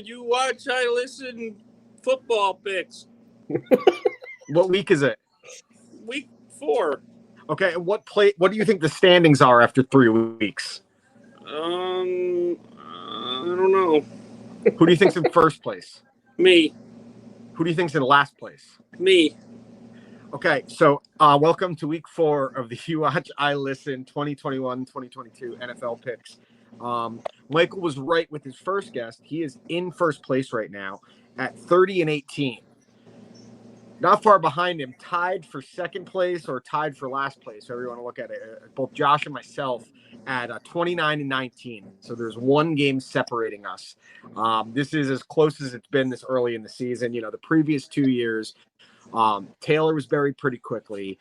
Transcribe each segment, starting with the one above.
You watch, I listen. Football picks. What week is it? Week 4. Okay, and what do you think the standings are after 3 weeks? I don't know. Who do you think's in first place? Me. Who do you think's in last place? Me. Okay, so welcome to week 4 of the You Watch, I Listen 2021-2022 NFL picks. Michael was right with his first guest. He is in first place right now at 30-18. Not far behind him, tied for second place or tied for last place, however you want to look at it. Both Josh and myself at 29-19. So there's one game separating us. This is as close as it's been this early in the season. You know, the previous 2 years, Taylor was buried pretty quickly.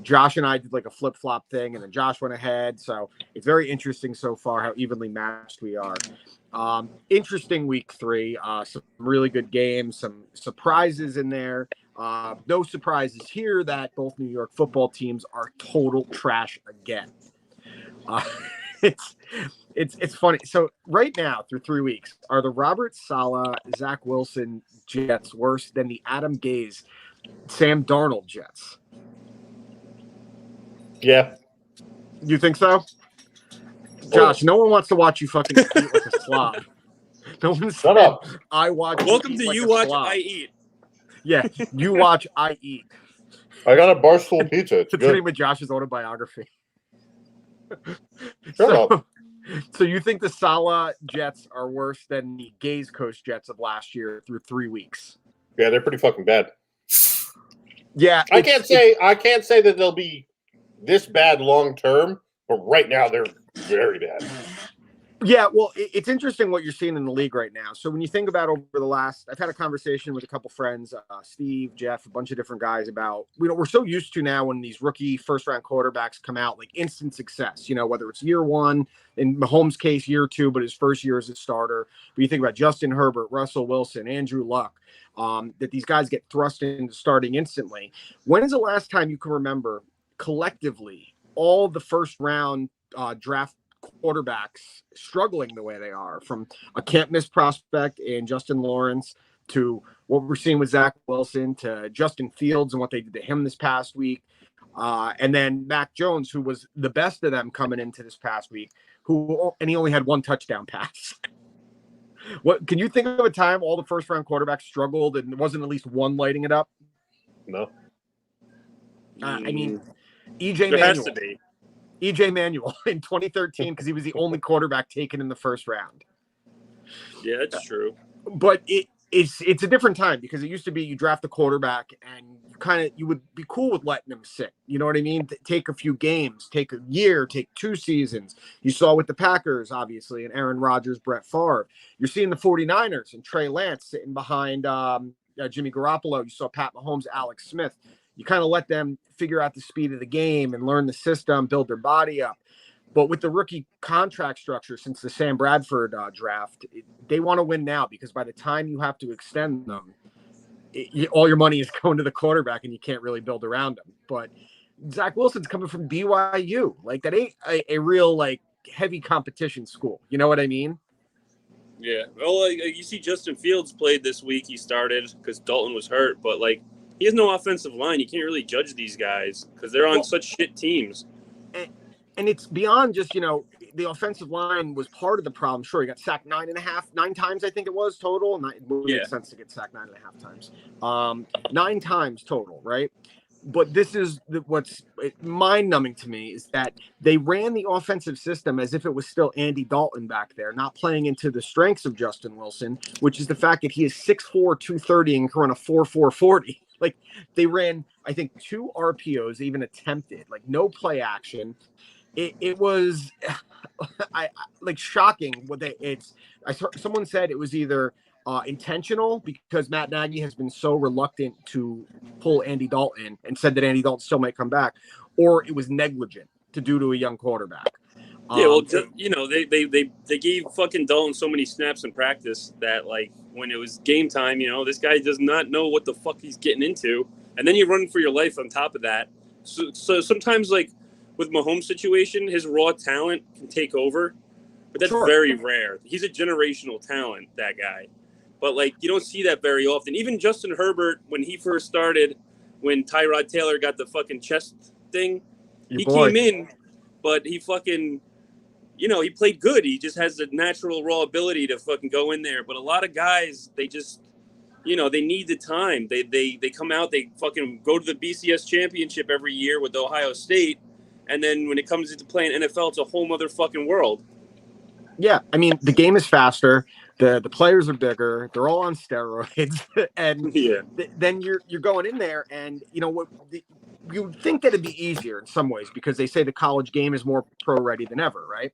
Josh and I did like a flip-flop thing, and then Josh went ahead. So it's very interesting so far how evenly matched we are. Interesting week 3. Some really good games, some surprises in there. No surprises here that both New York football teams are total trash again. It's funny. So right now, through 3 weeks, are the Robert Saleh, Zach Wilson Jets worse than the Adam Gase, Sam Darnold Jets? Yeah. You think so? Josh, no one wants to watch you fucking eat like a slob. No one Shut up. I watch. Welcome to like You Watch, slob. I Eat. Yeah, you watch, I eat. I got a Barstool pizza. It's It's good. name of Josh's autobiography. Shut up. So you think the Saleh Jets are worse than the Gase coach Jets of last year through 3 weeks? Yeah, they're pretty fucking bad. Yeah, I can't say that they'll be this bad long term, but right now they're very bad. Yeah, well, it's interesting what you're seeing in the league right now. So when you think about over the last, I've had a conversation with a couple friends, Steve, Jeff, a bunch of different guys about, we're so used to now when these rookie first-round quarterbacks come out, like instant success, whether it's year 1, in Mahomes' case, year 2, but his first year as a starter. But you think about Justin Herbert, Russell Wilson, Andrew Luck, that these guys get thrust into starting instantly. When is the last time you can remember collectively all the first-round draft quarterbacks struggling the way they are, from a can't miss prospect in Justin Lawrence to what we're seeing with Zach Wilson to Justin Fields and what they did to him this past week. And then Mac Jones, who was the best of them coming into this past week, and he only had 1 touchdown pass. What can you think of a time all the first round quarterbacks struggled and there wasn't at least one lighting it up? No. I mean, EJ There has Manuel. to be. EJ Manuel in 2013 because he was the only quarterback taken in the first round. Yeah, that's true. But it's a different time because it used to be you draft a quarterback and you would be cool with letting him sit. You know what I mean? Take a few games, take a year, take 2 seasons. You saw with the Packers, obviously, and Aaron Rodgers, Brett Favre. You're seeing the 49ers and Trey Lance sitting behind Jimmy Garoppolo. You saw Pat Mahomes, Alex Smith. You kind of let them figure out the speed of the game and learn the system, build their body up. But with the rookie contract structure since the Sam Bradford draft, they want to win now because by the time you have to extend them, all your money is going to the quarterback and you can't really build around them. But Zach Wilson's coming from BYU. Like, that ain't a real, like, heavy competition school. You know what I mean? Yeah. Well, you see Justin Fields played this week. He started because Dalton was hurt. But, he has no offensive line. You can't really judge these guys because they're on such shit teams. And it's beyond just, the offensive line was part of the problem. Sure, he got sacked 9 times, I think it was total. And it would make sense to get sacked 9.5 times. 9 times total, right? But this is what's mind-numbing to me is that they ran the offensive system as if it was still Andy Dalton back there, not playing into the strengths of Justin Wilson, which is the fact that he is 6'4", 230 and can run a 4.4 40. Like, they ran, I think, 2 RPOs, even attempted, like no play action. It was shocking someone said it was either intentional because Matt Nagy has been so reluctant to pull Andy Dalton and said that Andy Dalton still might come back, or it was negligent to do to a young quarterback. Yeah, well, they gave fucking Dalton so many snaps in practice that, when it was game time, this guy does not know what the fuck he's getting into. And then you run for your life on top of that. So sometimes, with Mahomes' situation, his raw talent can take over. But that's very rare. He's a generational talent, that guy. But like you don't see that very often. Even Justin Herbert, when he first started, when Tyrod Taylor got the fucking chest thing, he came in, but he fucking, he played good. He just has the natural raw ability to fucking go in there. But a lot of guys, they just, they need the time. They come out, they fucking go to the BCS championship every year with Ohio State, and then when it comes into playing NFL, it's a whole motherfucking world. Yeah, I mean, the game is faster. The players are bigger. They're all on steroids, and then you're going in there, and you would think that it'd be easier in some ways because they say the college game is more pro ready than ever, right?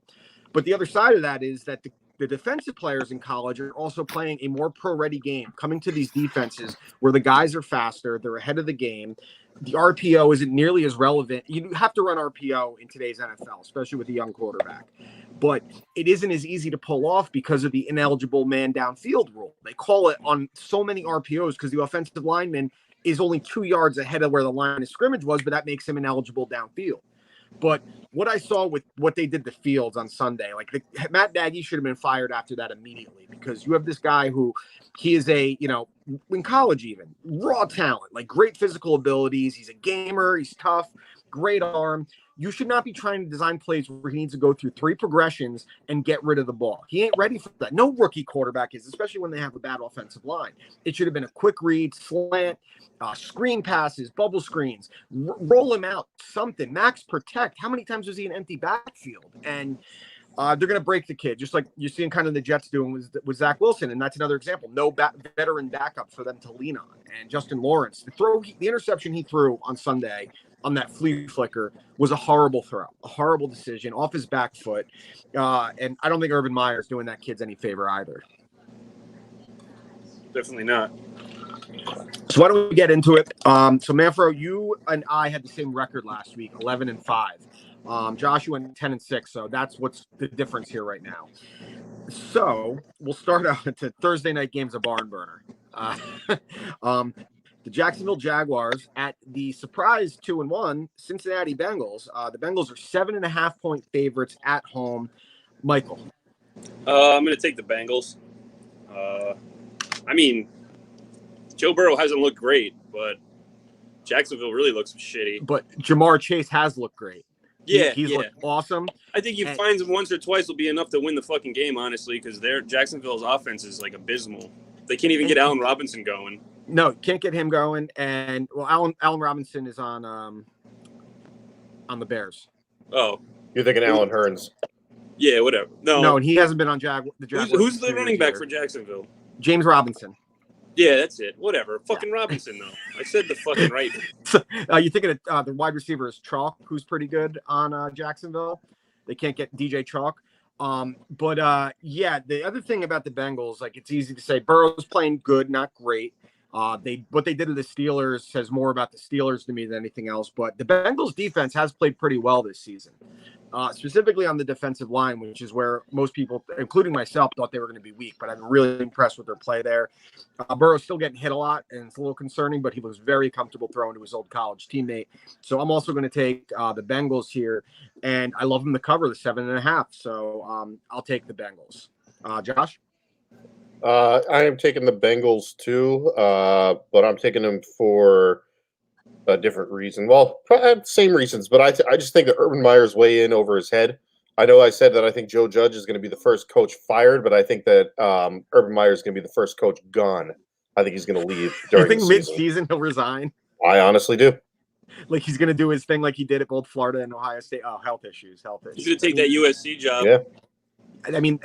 But the other side of that is that the defensive players in college are also playing a more pro ready game, coming to these defenses where the guys are faster, they're ahead of the game. The RPO isn't nearly as relevant. You have to run RPO in today's NFL, especially with a young quarterback. But it isn't as easy to pull off because of the ineligible man downfield rule. They call it on so many RPOs because the offensive lineman is only 2 yards ahead of where the line of scrimmage was, but that makes him ineligible downfield. But what I saw with what they did to Fields on Sunday, Matt Nagy should have been fired after that immediately because you have this guy who he is in college even, raw talent, like great physical abilities. He's a gamer. He's tough, great arm. You should not be trying to design plays where he needs to go through 3 progressions and get rid of the ball. He ain't ready for that. No rookie quarterback is, especially when they have a bad offensive line. It should have been a quick read, slant, screen passes, bubble screens, roll him out, something. Max protect. How many times was he in empty backfield? And they're going to break the kid, just like you're seeing kind of the Jets doing with Zach Wilson. And that's another example. No veteran backup for them to lean on. And Justin Lawrence, the interception he threw on Sunday on that flea flicker was a horrible throw, a horrible decision off his back foot. And I don't think Urban Meyer's doing that kid any favor either. Definitely not. So why don't we get into it? So Manfro, you and I had the same record last week, 11-5. Josh, you went 10-6. So that's what's the difference here right now. So we'll start out to Thursday night games, a barn burner. The Jacksonville Jaguars at the surprise 2-1 Cincinnati Bengals. The Bengals are 7.5-point favorites at home. Michael, I'm going to take the Bengals. I mean, Joe Burrow hasn't looked great, but Jacksonville really looks shitty. But Jamar Chase has looked great. He's looked awesome. I think he finds him once or twice will be enough to win the fucking game, honestly, because Jacksonville's offense is like abysmal. They can't even get Allen Robinson going. No, can't get him going. And Allen Robinson is on the Bears. Oh, you're thinking Allen Hurns? Yeah, whatever. No, and he hasn't been on the Jaguars. Who's the running back for Jacksonville? James Robinson. Yeah, that's it. Whatever. Fucking Robinson, though. I said the fucking right. So, you're thinking of the wide receiver is Chalk, who's pretty good on Jacksonville. They can't get DJ Chalk. But the other thing about the Bengals, it's easy to say Burrow's playing good, not great. What they did to the Steelers says more about the Steelers to me than anything else. But the Bengals defense has played pretty well this season, specifically on the defensive line, which is where most people, including myself, thought they were going to be weak. But I'm really impressed with their play there. Burrow's still getting hit a lot, and it's a little concerning, but he was very comfortable throwing to his old college teammate. So I'm also going to take the Bengals here, and I love them to cover the 7.5. So I'll take the Bengals. Josh? I am taking the Bengals too, but I'm taking them for a different reason. Well, same reasons, but I just think that Urban Meyer's way in over his head. I know I said that I think Joe Judge is going to be the first coach fired, but I think that Urban Meyer is going to be the first coach gone. I think he's going to leave during you think mid-season he'll resign? I honestly do. Like he's going to do his thing like he did at both Florida and Ohio State. Oh, health issues. He's going to take that USC job. Yeah. I mean,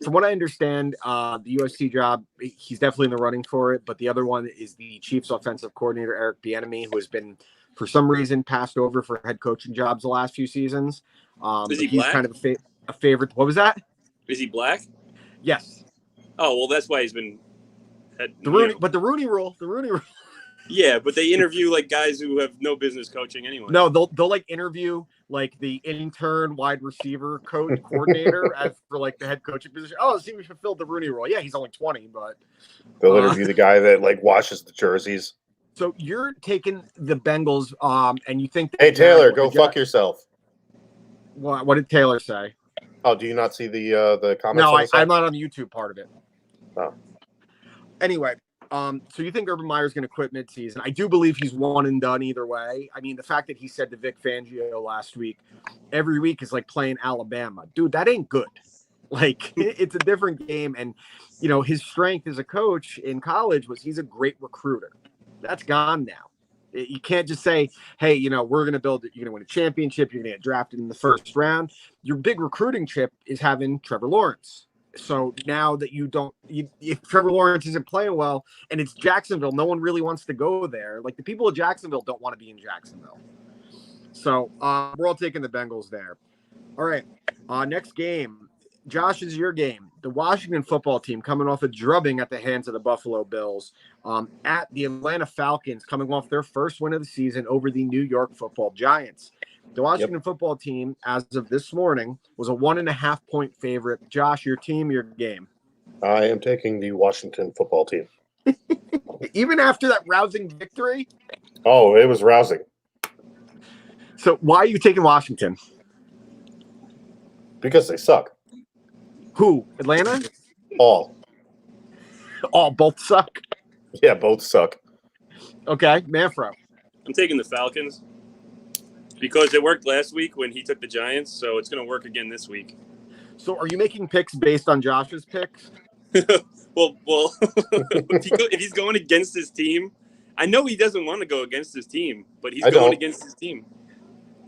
from what I understand, the USC job, he's definitely in the running for it. But the other one is the Chiefs offensive coordinator, Eric Bieniemy, who has been, for some reason, passed over for head coaching jobs the last few seasons. Is he he's black? Kind of a favorite. What was that? Is he black? Yes. Oh, well, that's why he's been. The Rooney Rule. Yeah, but they interview guys who have no business coaching anyway. No, they'll interview the intern wide receiver coordinator as for the head coaching position. Oh, see, we fulfilled the Rooney Rule. Yeah, he's only 20, but they'll interview the guy that washes the jerseys. So you're taking the Bengals, and you think? Hey Taylor, go fuck yourself. What did Taylor say? Oh, do you not see the comments? No, I'm not on the YouTube part of it. Oh. Anyway, so you think Urban Meyer's going to quit midseason? I do believe he's one and done either way. I mean, the fact that he said to Vic Fangio last week, every week is like playing Alabama. Dude, that ain't good. Like, it's a different game. And, you know, his strength as a coach in college was he's a great recruiter. That's gone now. You can't just say, hey, you know, we're going to build it. You're going to win a championship. You're going to get drafted in the first round. Your big recruiting chip is having Trevor Lawrence. So now that if Trevor Lawrence isn't playing well and it's Jacksonville, no one really wants to go there. Like, the people of Jacksonville don't want to be in Jacksonville. So we're all taking the Bengals there. All right. Next game. Josh, is your game. The Washington football team coming off a drubbing at the hands of the Buffalo Bills at the Atlanta Falcons, coming off their first win of the season over the New York Football Giants. The Washington football team, as of this morning, was a 1.5-point favorite. Josh, your team, your game. I am taking the Washington football team. Even after that rousing victory? Oh, it was rousing. So why are you taking Washington? Because they suck. Who? Atlanta? All. Both suck? Yeah, both suck. Okay, Manfro. I'm taking the Falcons because it worked last week when he took the Giants, so it's going to work again this week. So are you making picks based on Josh's picks? well, if he's going against his team, I know he doesn't want to go against his team, but he's going against his team,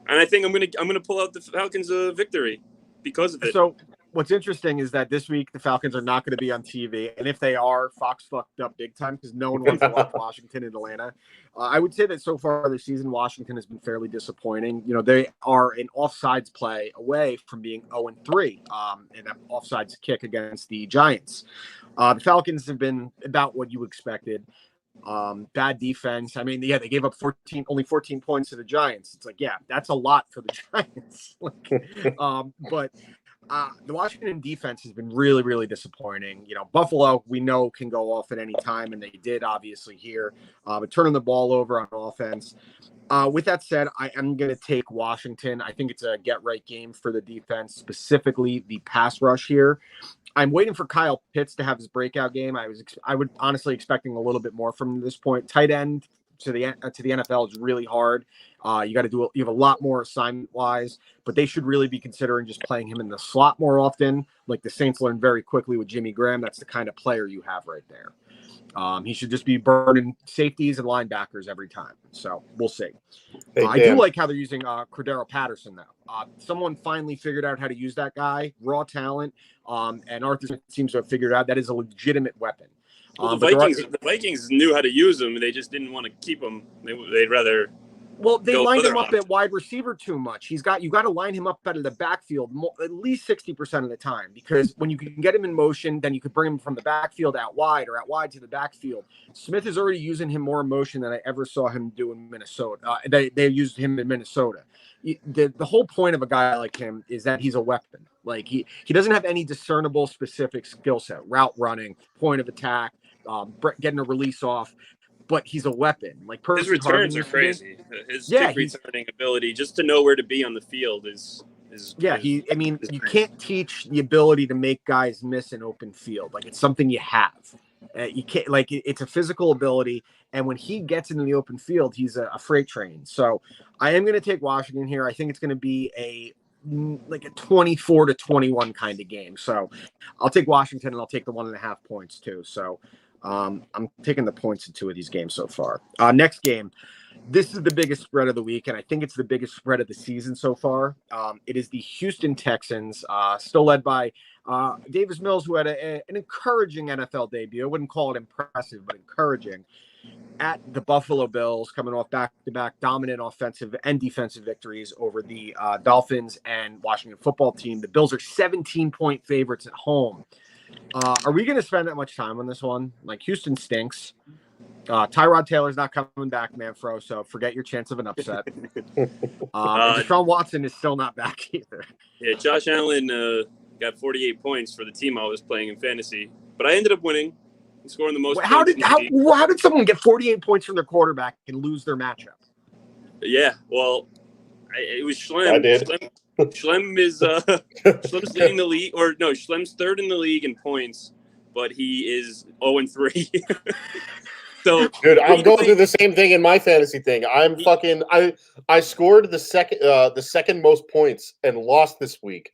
and I think I'm gonna pull out the Falcons' victory because of it. So what's interesting is that this week the Falcons are not going to be on TV, and if they are, Fox fucked up big time because no one wants to watch Washington and Atlanta. I would say that so far this season, Washington has been fairly disappointing. You know, they are an offsides play away from being 0-3 in an offsides kick against the Giants. The Falcons have been about what you expected. Bad defense. I mean, yeah, they gave up only 14 points to the Giants. It's like, yeah, that's a lot for the Giants. But the Washington defense has been really, really disappointing. You know, Buffalo, we know, can go off at any time, and they did obviously here. But turning the ball over on offense. With that said, I am going to take Washington. I think it's a get-right game for the defense, specifically the pass rush here. I'm waiting for Kyle Pitts to have his breakout game. I would honestly expecting a little bit more from this point. Tight end to the NFL is really hard. You have a lot more assignment wise, but they should really be considering just playing him in the slot more often. Like the Saints learned very quickly with Jimmy Graham. That's the kind of player you have right there. He should just be burning safeties and linebackers every time. So we'll see. Hey, I do like how they're using Cordero Patterson, though. Someone finally figured out how to use that guy, raw talent, and Arthur Smith seems to have figured out that is a legitimate weapon. Well, the Vikings knew how to use him. They just didn't want to keep him. They'd rather. Well, they lined him up at wide receiver too much. You got to line him up out of the backfield at least 60% of the time, because when you can get him in motion, then you could bring him from the backfield out wide or out wide to the backfield. Smith is already using him more in motion than I ever saw him do in Minnesota. They used him in Minnesota. The whole point of a guy like him is that he's a weapon. Like he doesn't have any discernible specific skill set, route running, point of attack, getting a release off. But he's a weapon. Like his returns are crazy. His kick returning ability, just to know where to be on the field, is. You can't teach the ability to make guys miss an open field. Like, it's something you have. You can't, like, it's a physical ability. And when he gets into the open field, he's a freight train. So I am going to take Washington here. I think it's going to be a 24-21 kind of game. So I'll take Washington, and I'll take the 1.5 points too. So I'm taking the points in 2 of these games so far. Next game. This is the biggest spread of the week, and I think it's the biggest spread of the season so far. It is the Houston Texans, still led by Davis Mills, who had an encouraging NFL debut. I wouldn't call it impressive, but encouraging. At the Buffalo Bills, coming off back-to-back dominant offensive and defensive victories over the Dolphins and Washington football team. The Bills are 17-point favorites at home. Are we going to spend that much time on this one? Like, Houston stinks. Tyrod Taylor's not coming back, Manfro, so forget your chance of an upset. Deshaun Watson is still not back either. Yeah, Josh Allen got 48 points for the team I was playing in fantasy, but I ended up winning and scoring the most. How did someone get 48 points from their quarterback and lose their matchup? Yeah, well, it was Schlem. I did. Schlem is Schlem's leading the league, or no, Schlem's third in the league in points. but he is 0-3. So, dude, I'm going through the same thing in my fantasy thing. I scored the second most points and lost this week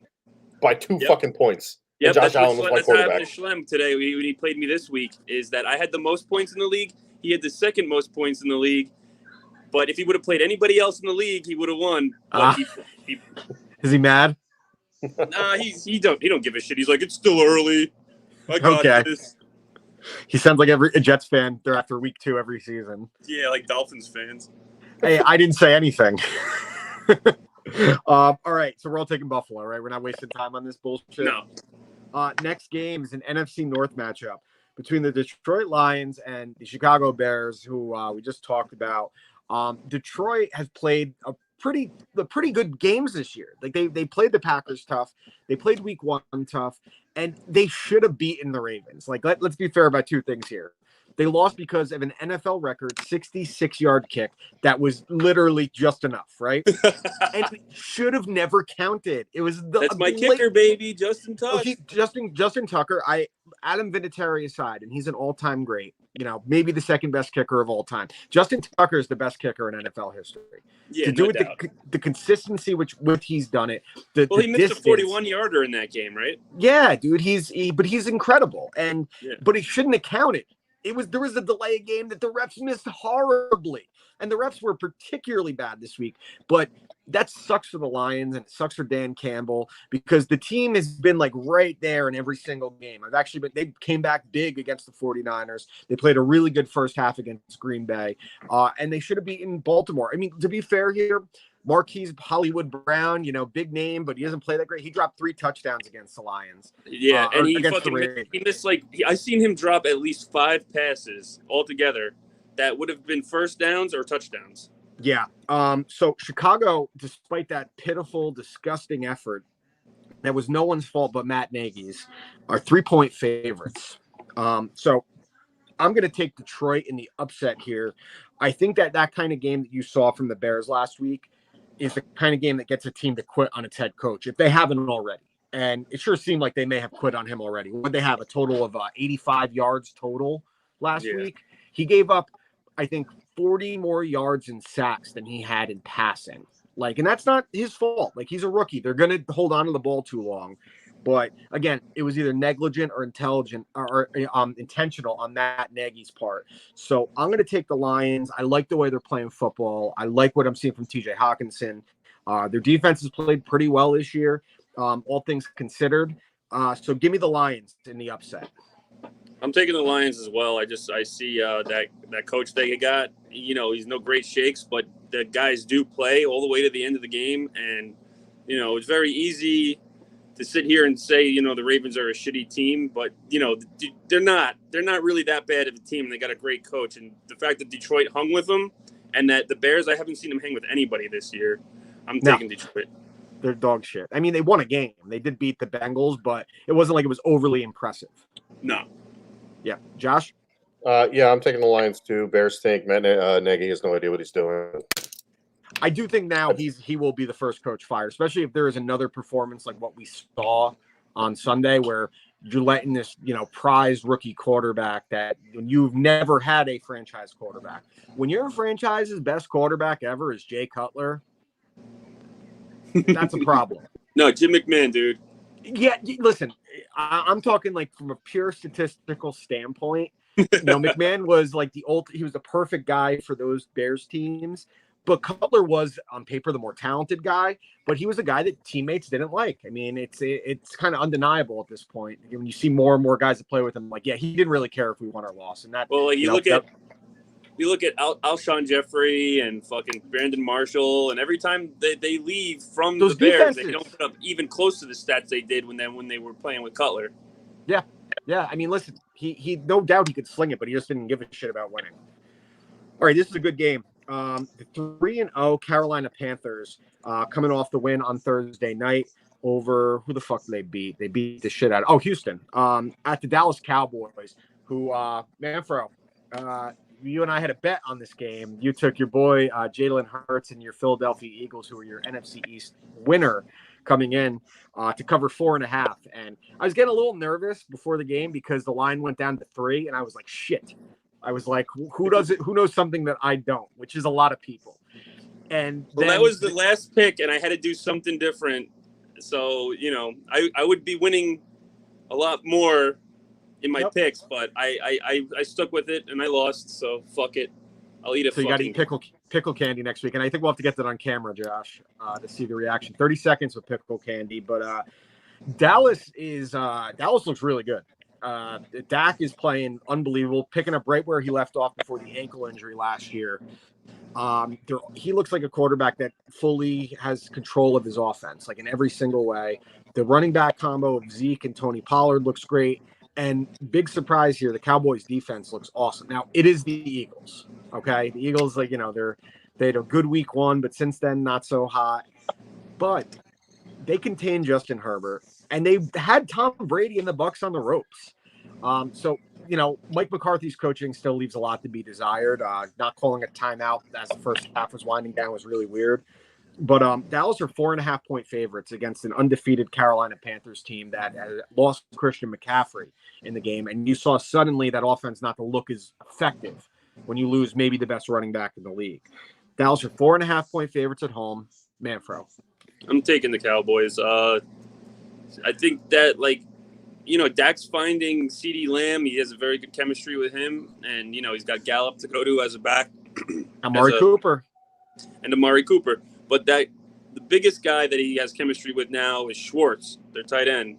by 2 fucking points. Yep, Josh Allen was my quarterback. That's what happened to Schlem today when he played me this week, is that I had the most points in the league. He had the second most points in the league. But if he would have played anybody else in the league, he would have won. But is he mad? Nah, he don't give a shit. He's like, it's still early. I got this. He sounds like a Jets fan. They're after week 2 every season. Yeah, like Dolphins fans. Hey, I didn't say anything. All right, so we're all taking Buffalo, right? We're not wasting time on this bullshit. No. Next game is an NFC North matchup between the Detroit Lions and the Chicago Bears, who we just talked about. Detroit has played pretty good games this year. Like they played the Packers tough, they played Week 1 tough, and they should have beaten the Ravens. Like let's be fair about 2 things here. They lost because of an NFL record 66-yard kick that was literally just enough, right? And it should have never counted. It was that's my kicker, baby, Justin Tucker. Justin Tucker. Adam Vinatieri aside, and he's an all-time great. You know, maybe the second best kicker of all time. Justin Tucker is the best kicker in NFL history. Yeah, to do it, the consistency with he's done it. He missed a 41-yarder in that game, right? Yeah, dude. But he's incredible, but he shouldn't have counted. There was a delay game that the refs missed horribly, and the refs were particularly bad this week. But that sucks for the Lions and it sucks for Dan Campbell because the team has been like right there in every single game. They came back big against the 49ers. They played a really good first half against Green Bay, and they should have beaten Baltimore. I mean, to be fair here, Marquise Hollywood Brown, big name, but he doesn't play that great. He dropped 3 touchdowns against the Lions. Yeah, and he missed I seen him drop at least 5 passes altogether that would have been first downs or touchdowns. Yeah. So Chicago, despite that pitiful, disgusting effort, that was no one's fault but Matt Nagy's, are 3-point favorites. So I'm going to take Detroit in the upset here. I think that kind of game that you saw from the Bears last week is the kind of game that gets a team to quit on its head coach if they haven't already. And it sure seemed like they may have quit on him already. Would they have a total of 85 yards total last week? He gave up, I think, 40 more yards in sacks than he had in passing. And that's not his fault. He's a rookie. They're going to hold on to the ball too long. But again, it was either negligent or intelligent or intentional on Matt Nagy's part. So I'm going to take the Lions. I like the way they're playing football. I like what I'm seeing from TJ Hawkinson. Their defense has played pretty well this year, all things considered. So give me the Lions in the upset. I'm taking the Lions as well. I see that coach they got. He's no great shakes, but the guys do play all the way to the end of the game, and it's very easy to sit here and say, the Ravens are a shitty team, but they're not really that bad of a team. They got a great coach, and the fact that Detroit hung with them, and that the Bears, I haven't seen them hang with anybody this year. I'm taking Detroit. They're dog shit. I mean, they won a game. They did beat the Bengals, but it wasn't like it was overly impressive. No. Yeah, Josh. I'm taking the Lions too. Bears stink. Matt Nagy has no idea what he's doing. I do think now he will be the first coach fired, especially if there is another performance like what we saw on Sunday, where you're letting this, prized rookie quarterback that you've never had a franchise quarterback. When your franchise's best quarterback ever is Jay Cutler, that's a problem. No, Jim McMahon, dude. Yeah, listen, I'm talking from a pure statistical standpoint. McMahon was he was the perfect guy for those Bears teams. But Cutler was, on paper, the more talented guy, but he was a guy that teammates didn't like. I mean, it's kind of undeniable at this point. When you see more and more guys that play with him, he didn't really care if we won or lost. And that, you look at Alshon Jeffrey and fucking Brandon Marshall, and every time they leave from those the Bears, they don't put up even close to the stats they did when they were playing with Cutler. Yeah. I mean, listen, he no doubt he could sling it, but he just didn't give a shit about winning. All right, this is a good game. The 3-0 Carolina Panthers coming off the win on Thursday night over who the fuck did they beat? They beat the shit out of Houston at the Dallas Cowboys, who Manfro, you and I had a bet on this game. You took your boy Jalen Hurts and your Philadelphia Eagles, who were your NFC East winner, coming in to cover 4.5. And I was getting a little nervous before the game because the line went down to 3, and I was like, shit. I was like, who does it? Who knows something that I don't, which is a lot of people. And well, then, that was the last pick, and I had to do something different. So, I would be winning a lot more in my picks, but I stuck with it, and I lost, so fuck it. I'll eat a so you got to eat pickle candy next week. And I think we'll have to get that on camera, Josh, to see the reaction. 30 seconds with pickle candy. But Dallas looks really good. Dak is playing unbelievable, picking up right where he left off before the ankle injury last year. He looks like a quarterback that fully has control of his offense, like in every single way. The running back combo of Zeke and Tony Pollard looks great. And big surprise here, the Cowboys defense looks awesome. Now, it is the Eagles, okay? The Eagles, they had a good week 1, but since then, not so hot. But they contained Justin Herbert, and they had Tom Brady and the Bucs on the ropes. So, Mike McCarthy's coaching still leaves a lot to be desired. Not calling a timeout as the first half was winding down was really weird. But Dallas are 4.5-point favorites against an undefeated Carolina Panthers team that lost Christian McCaffrey in the game. And you saw suddenly that offense not to look as effective when you lose maybe the best running back in the league. Dallas are 4.5-point favorites at home. Manfro. I'm taking the Cowboys. I think that, Dak's finding CeeDee Lamb. He has a very good chemistry with him. And, he's got Gallup to go to as a back. Amari Cooper. But the biggest guy that he has chemistry with now is Schwartz, their tight end.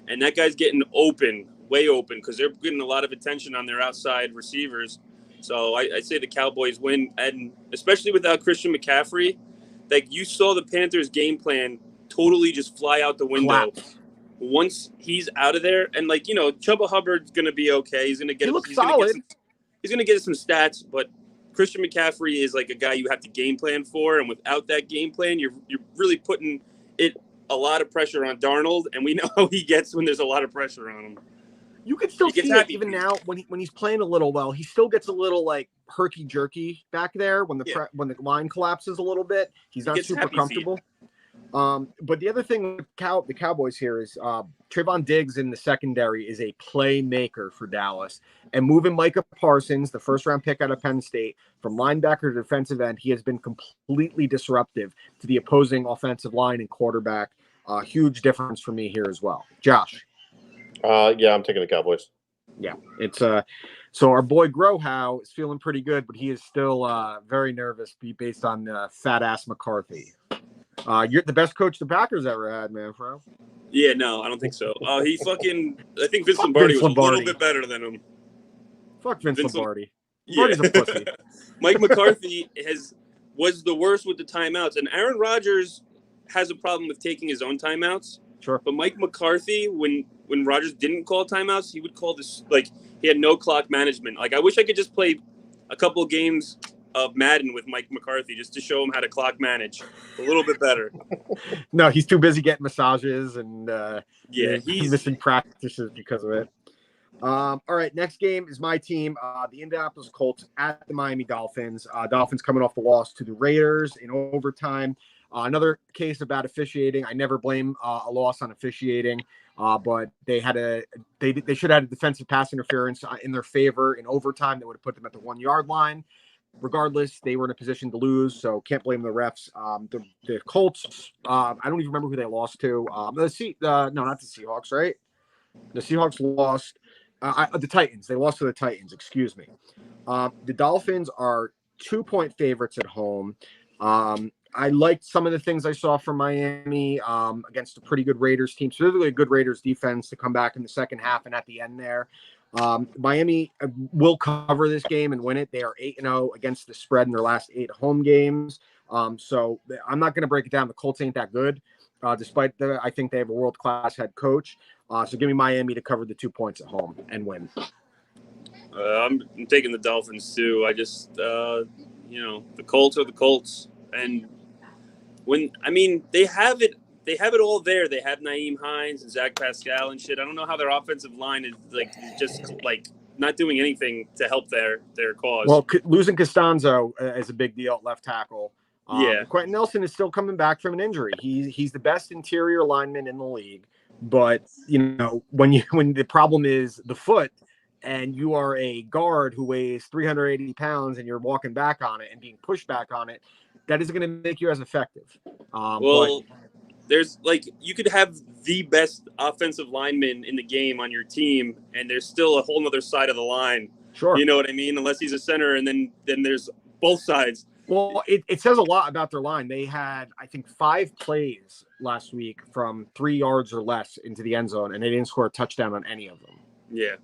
And that guy's getting open, way open, because they're getting a lot of attention on their outside receivers. So I say the Cowboys win. And especially without Christian McCaffrey, you saw the Panthers' game plan totally just fly out the window. Collapse. Once he's out of there. And, Chuba Hubbard's going to be okay. He's going to get solid. He's going to get some stats, but Christian McCaffrey is like a guy you have to game plan for, and without that game plan, you're really putting a lot of pressure on Darnold, and we know how he gets when there's a lot of pressure on him. You can still see it even now when he's playing a little well. He still gets a little herky jerky back there when the line collapses a little bit. He's not super comfortable. But the other thing with the Cowboys here is Trayvon Diggs in the secondary is a playmaker for Dallas. And moving Micah Parsons, the first-round pick out of Penn State, from linebacker to defensive end, he has been completely disruptive to the opposing offensive line and quarterback. Huge difference for me here as well. Josh. Yeah, I'm taking the Cowboys. Yeah, it's so our boy Grohow is feeling pretty good, but he is still very nervous based on fat-ass McCarthy. You're the best coach the Packers ever had, Manfro. Yeah, no, I don't think so. I think Vince Lombardi was a little bit better than him. Fuck Vince Lombardi. Yeah. Lombardi's a pussy. Mike McCarthy was the worst with the timeouts, and Aaron Rodgers has a problem with taking his own timeouts. Sure. But Mike McCarthy, when Rodgers didn't call timeouts, he would call this he had no clock management. I wish I could just play a couple of games of Madden with Mike McCarthy just to show him how to clock manage a little bit better. No, he's too busy getting massages and he's missing practices because of it. All right, next game is my team, the Indianapolis Colts at the Miami Dolphins. Dolphins coming off the loss to the Raiders in overtime. Another case about officiating. I never blame a loss on officiating, but they should have had a defensive pass interference in their favor in overtime that would have put them at the 1-yard line. Regardless, they were in a position to lose, so can't blame the refs. The Colts, I don't even remember who they lost to. No, not the Seahawks, right? The Seahawks lost. The Titans. They lost to the Titans. Excuse me. The Dolphins are 2-point favorites at home. I liked some of the things I saw from Miami against a pretty good Raiders team, specifically a good Raiders defense to come back in the second half and at the end there. Miami will cover this game and win it. They are 8-0 against the spread in their last 8 home games. So I'm not going to break it down. The Colts ain't that good, despite I think they have a world-class head coach. So give me Miami to cover the 2 points at home and win. I'm taking the Dolphins too. I just, the Colts are the Colts. And they have it all there. They have Naeem Hines and Zach Pascal and shit. I don't know how their offensive line is just not doing anything to help their cause. Well, losing Costanzo is a big deal at left tackle. Yeah. Quentin Nelson is still coming back from an injury. He's the best interior lineman in the league, but when the problem is the foot, and you are a guard who weighs 380 pounds and you're walking back on it and being pushed back on it, that isn't going to make you as effective. Well, there's you could have the best offensive lineman in the game on your team, and there's still a whole nother side of the line. Sure. You know what I mean? Unless he's a center, and then there's both sides. Well, it says a lot about their line. They had, I think, 5 plays last week from 3 yards or less into the end zone, and they didn't score a touchdown on any of them. Yeah.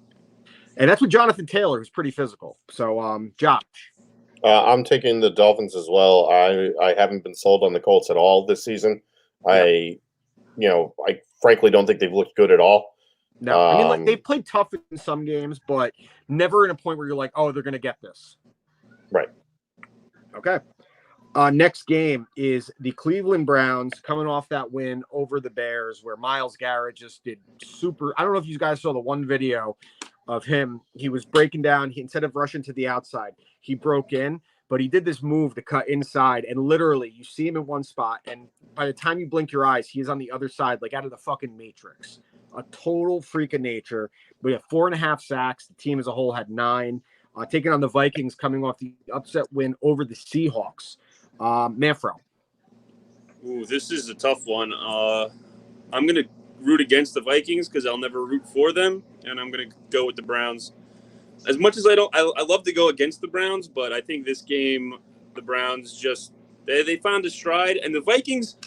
And that's with Jonathan Taylor, who's pretty physical. So, Josh. I'm taking the Dolphins as well. I haven't been sold on the Colts at all this season. I frankly don't think they've looked good at all. No, I mean, they played tough in some games, but never in a point where you're like, oh, they're going to get this. Right. Okay. Next game is the Cleveland Browns coming off that win over the Bears, where Myles Garrett just did super. I don't know if you guys saw the one video of him. He was breaking down. Instead of rushing to the outside, he broke in, but he did this move to cut inside, and literally you see him in one spot, and by the time you blink your eyes, he is on the other side, like out of the fucking Matrix. A total freak of nature. We have 4.5 sacks. The team as a whole had 9. Taking on the Vikings, coming off the upset win over the Seahawks. Manfro. Ooh, this is a tough one. I'm going to root against the Vikings because I'll never root for them, and I'm going to go with the Browns. As much as I love to go against the Browns, but I think this game, the Browns just, they found a stride, and the Vikings,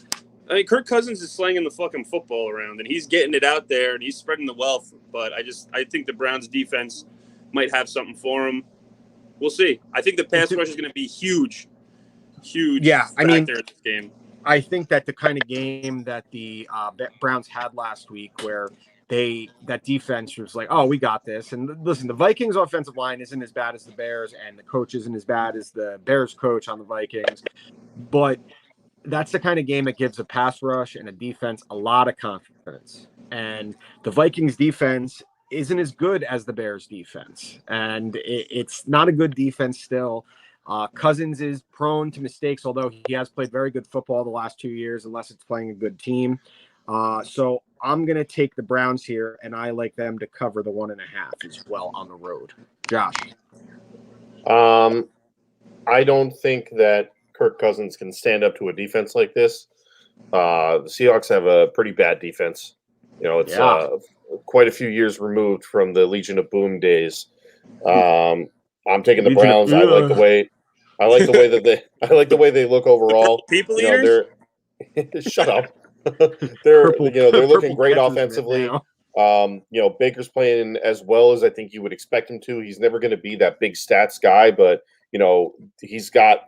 I mean, Kirk Cousins is slinging the fucking football around, and he's getting it out there, and he's spreading the wealth, but I think the Browns defense might have something for him. We'll see. I think the pass rush is going to be huge. Yeah, I mean, in this game. I think that the kind of game that the Browns had last week, where that defense was like, oh, we got this. And listen, the Vikings offensive line isn't as bad as the Bears, and the coach isn't as bad as the Bears coach on the Vikings, but that's the kind of game that gives a pass rush and a defense a lot of confidence. And the Vikings defense isn't as good as the Bears defense, and it's not a good defense still. Cousins is prone to mistakes, although he has played very good football the last 2 years, unless it's playing a good team. So I'm going to take the Browns here, and I like them to cover the 1.5 as well on the road. Josh. I don't think that Kirk Cousins can stand up to a defense like this. The Seahawks have a pretty bad defense. It's quite a few years removed from the Legion of Boom days. I'm taking the Browns. I like the way they look overall. People eaters. Shut up. They're looking great offensively. Baker's playing as well as I think you would expect him to. He's never going to be that big stats guy, but he's got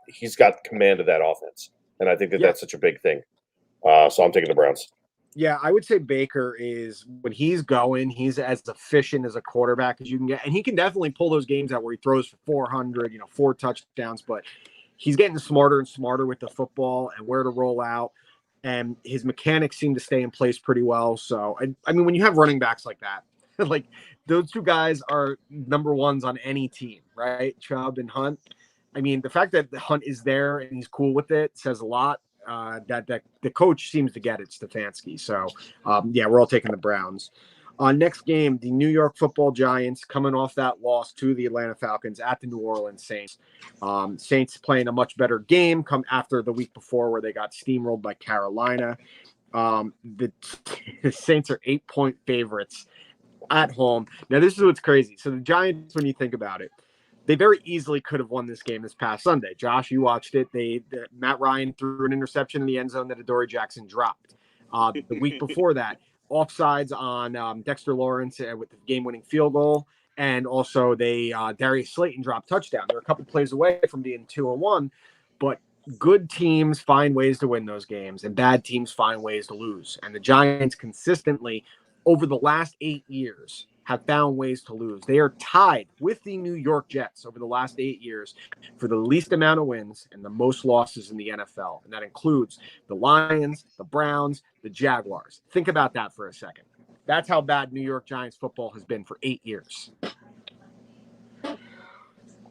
command of that offense, and I think that's such a big thing. So I'm taking the Browns. Yeah, I would say Baker is, when he's going, he's as efficient as a quarterback as you can get. And he can definitely pull those games out where he throws for 400, 4 touchdowns. But he's getting smarter and smarter with the football and where to roll out. And his mechanics seem to stay in place pretty well. So, I mean, when you have running backs like that, like those two guys are number ones on any team, right? Chubb and Hunt. I mean, the fact that Hunt is there and he's cool with it says a lot. That the coach seems to get it, Stefanski. So, we're all taking the Browns. Next game, the New York Football Giants coming off that loss to the Atlanta Falcons at the New Orleans Saints. Saints playing a much better game come after the week before where they got steamrolled by Carolina. The Saints are 8-point favorites at home. Now, this is what's crazy. So the Giants, when you think about it, they very easily could have won this game this past Sunday. Josh, you watched it. Matt Ryan threw an interception in the end zone that Adoree Jackson dropped. The week before that, offsides on Dexter Lawrence with the game-winning field goal, and also Darius Slayton dropped touchdown. They're a couple plays away from being 2-1, but good teams find ways to win those games, and bad teams find ways to lose. And the Giants consistently, over the last 8 years, have found ways to lose. They are tied with the New York Jets over the last 8 years for the least amount of wins and the most losses in the NFL. And that includes the Lions, the Browns, the Jaguars. Think about that for a second. That's how bad New York Giants football has been for 8 years.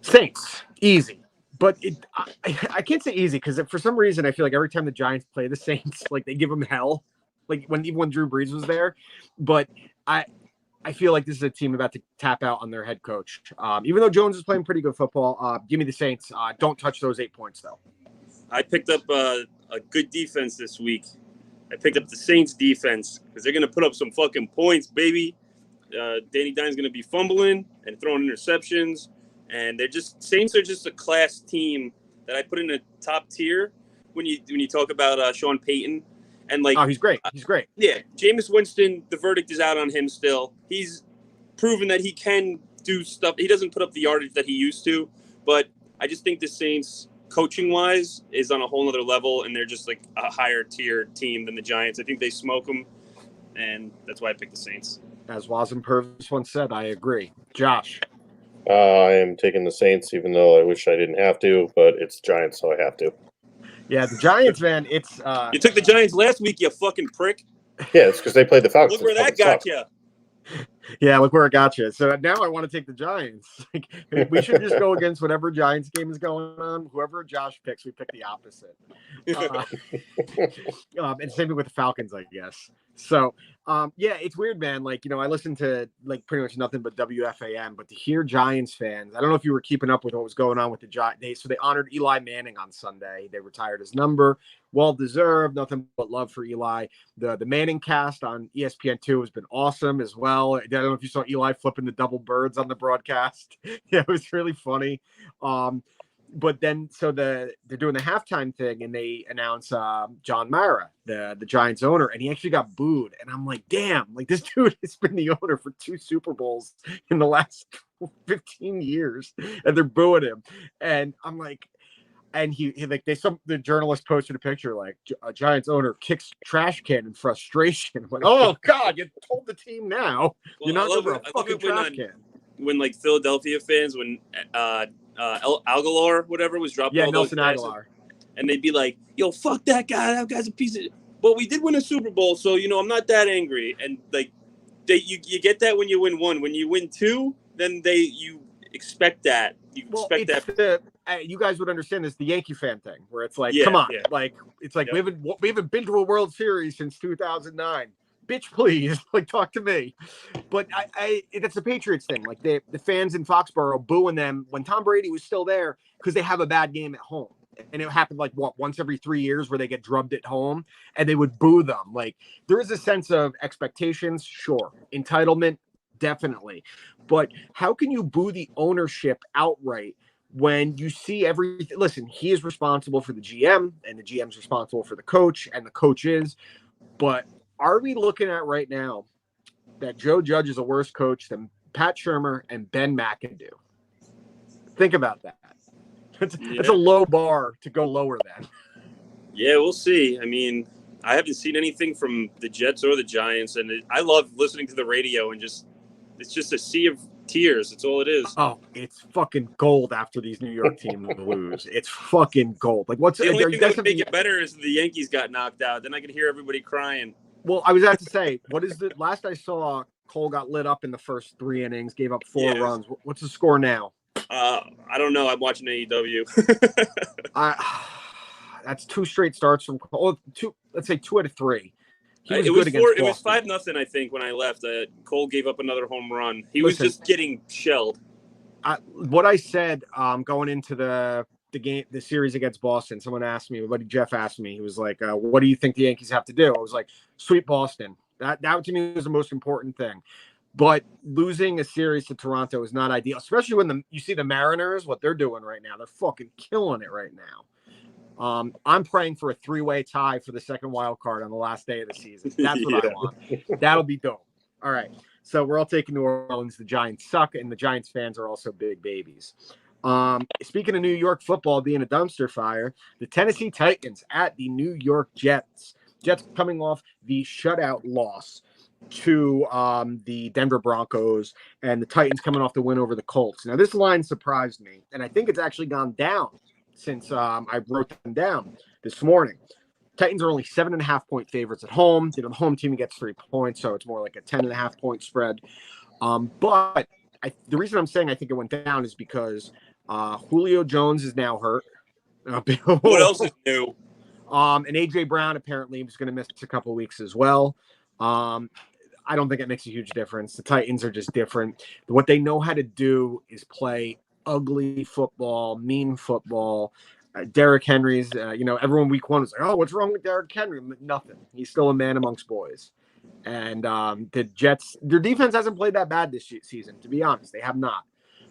Saints, easy. but I can't say easy because for some reason I feel like every time the Giants play the Saints, like they give them hell. Like even when Drew Brees was there, but I feel like this is a team about to tap out on their head coach. Even though Jones is playing pretty good football, give me the Saints. Don't touch those 8 points though. I picked up a good defense this week. I picked up the Saints defense because they're gonna put up some fucking points, baby. Danny Dimes going to be fumbling and throwing interceptions, and Saints are just a class team that I put in a top tier when you talk about Sean Payton, and like, he's great. He's great. Yeah, Jameis Winston, the verdict is out on him still. He's proven that he can do stuff. He doesn't put up the yardage that he used to, but I just think the Saints, coaching wise, is on a whole nother level, and they're just like a higher tier team than the Giants. I think they smoke them, and that's why I picked the Saints. As Wasm Purvis once said, I agree. Josh. I am taking the Saints, even though I wish I didn't have to, but it's Giants, so I have to. Yeah, the Giants, man, it's... You took the Giants last week, you fucking prick. Yeah, it's because they played the Falcons. Look where that got you. Yeah, look where it got you. So now I want to take the Giants. We should just go against whatever Giants game is going on. Whoever Josh picks, we pick the opposite. And same thing with the Falcons, I guess. So, yeah, it's weird, man. Like, I listen to like pretty much nothing but WFAN, but to hear Giants fans, I don't know if you were keeping up with what was going on with the Giants. So they honored Eli Manning on Sunday. They retired his number. Well deserved. Nothing but love for Eli. The Manning cast on ESPN2 has been awesome as well. I don't know if you saw Eli flipping the double birds on the broadcast. Yeah, it was really funny. But then, so they're doing the halftime thing, and they announce John Mara, the Giants owner, and he actually got booed. And I'm like, damn, like this dude has been the owner for 2 Super Bowls in the last 15 years, and they're booing him. And I'm like, and the journalist posted a picture like a Giants owner kicks trash can in frustration. I'm like, oh God, you told the team now. You're not over a fucking trash can. When like Philadelphia fans, when Aguilar, whatever, was dropping all Nelson those Aguilar, and they'd be like, "Yo, fuck that guy. That guy's a piece of." But we did win a Super Bowl, so I'm not that angry. And like, you get that when you win 1. When you win 2, then you expect that. You expect that. You guys would understand this, the Yankee fan thing, where it's like, yeah, come on, yeah. like it's like we haven't been to a World Series since 2009. Bitch, please, like talk to me. But it's the Patriots thing. Like the fans in Foxborough booing them when Tom Brady was still there because they have a bad game at home. And it happened like once every 3 years where they get drubbed at home and they would boo them. Like there is a sense of expectations, sure. Entitlement, definitely. But how can you boo the ownership outright when you see everything? Listen, he is responsible for the GM and the GM's responsible for the coach and the coach is. But are we looking at right now that Joe Judge is a worse coach than Pat Shurmur and Ben McAdoo? Think about that. It's a low bar to go lower than. Yeah, we'll see. I mean, I haven't seen anything from the Jets or the Giants, and I love listening to the radio and it's just a sea of tears. It's all it is. Oh, it's fucking gold after these New York teams lose. It's fucking gold. Like what's the only thing that would make it better is the Yankees got knocked out. Then I could hear everybody crying. Well, I was about to say, what is the last I saw? Cole got lit up in the first 3 innings, gave up 4 runs. What's the score now? I don't know. I'm watching AEW. That's 2 straight starts from Cole. Let's say 2 out of 3. It was 5-0, I think, when I left. Cole gave up another home run. Was just getting shelled. What I said going into the game, the series against Boston, someone asked me, Jeff asked me, he was like, what do you think the Yankees have to do? I was like, sweep Boston. That to me was the most important thing. But losing a series to Toronto is not ideal, especially when you see the Mariners, what they're doing right now. They're fucking killing it right now. I'm praying for a 3-way tie for the second wild card on the last day of the season. That's what I want. That'll be dope. All right. So we're all taking New Orleans. The Giants suck, and the Giants fans are also big babies. Speaking of New York football being a dumpster fire, the Tennessee Titans at the New York Jets. Jets coming off the shutout loss to the Denver Broncos, and the Titans coming off the win over the Colts. Now, this line surprised me, and I think it's actually gone down since I wrote them down this morning. Titans are only 7.5-point favorites at home. The home team gets 3 points, so it's more like a 10.5-point spread. But the reason I'm saying I think it went down is because Julio Jones is now hurt. What else is new? And AJ Brown apparently is going to miss a couple of weeks as well. I don't think it makes a huge difference. The Titans are just different. What they know how to do is play ugly football, mean football. Derrick Henry's, everyone week 1 was like, oh, what's wrong with Derrick Henry? Nothing. He's still a man amongst boys. And the Jets, their defense hasn't played that bad this season, to be honest. They have not.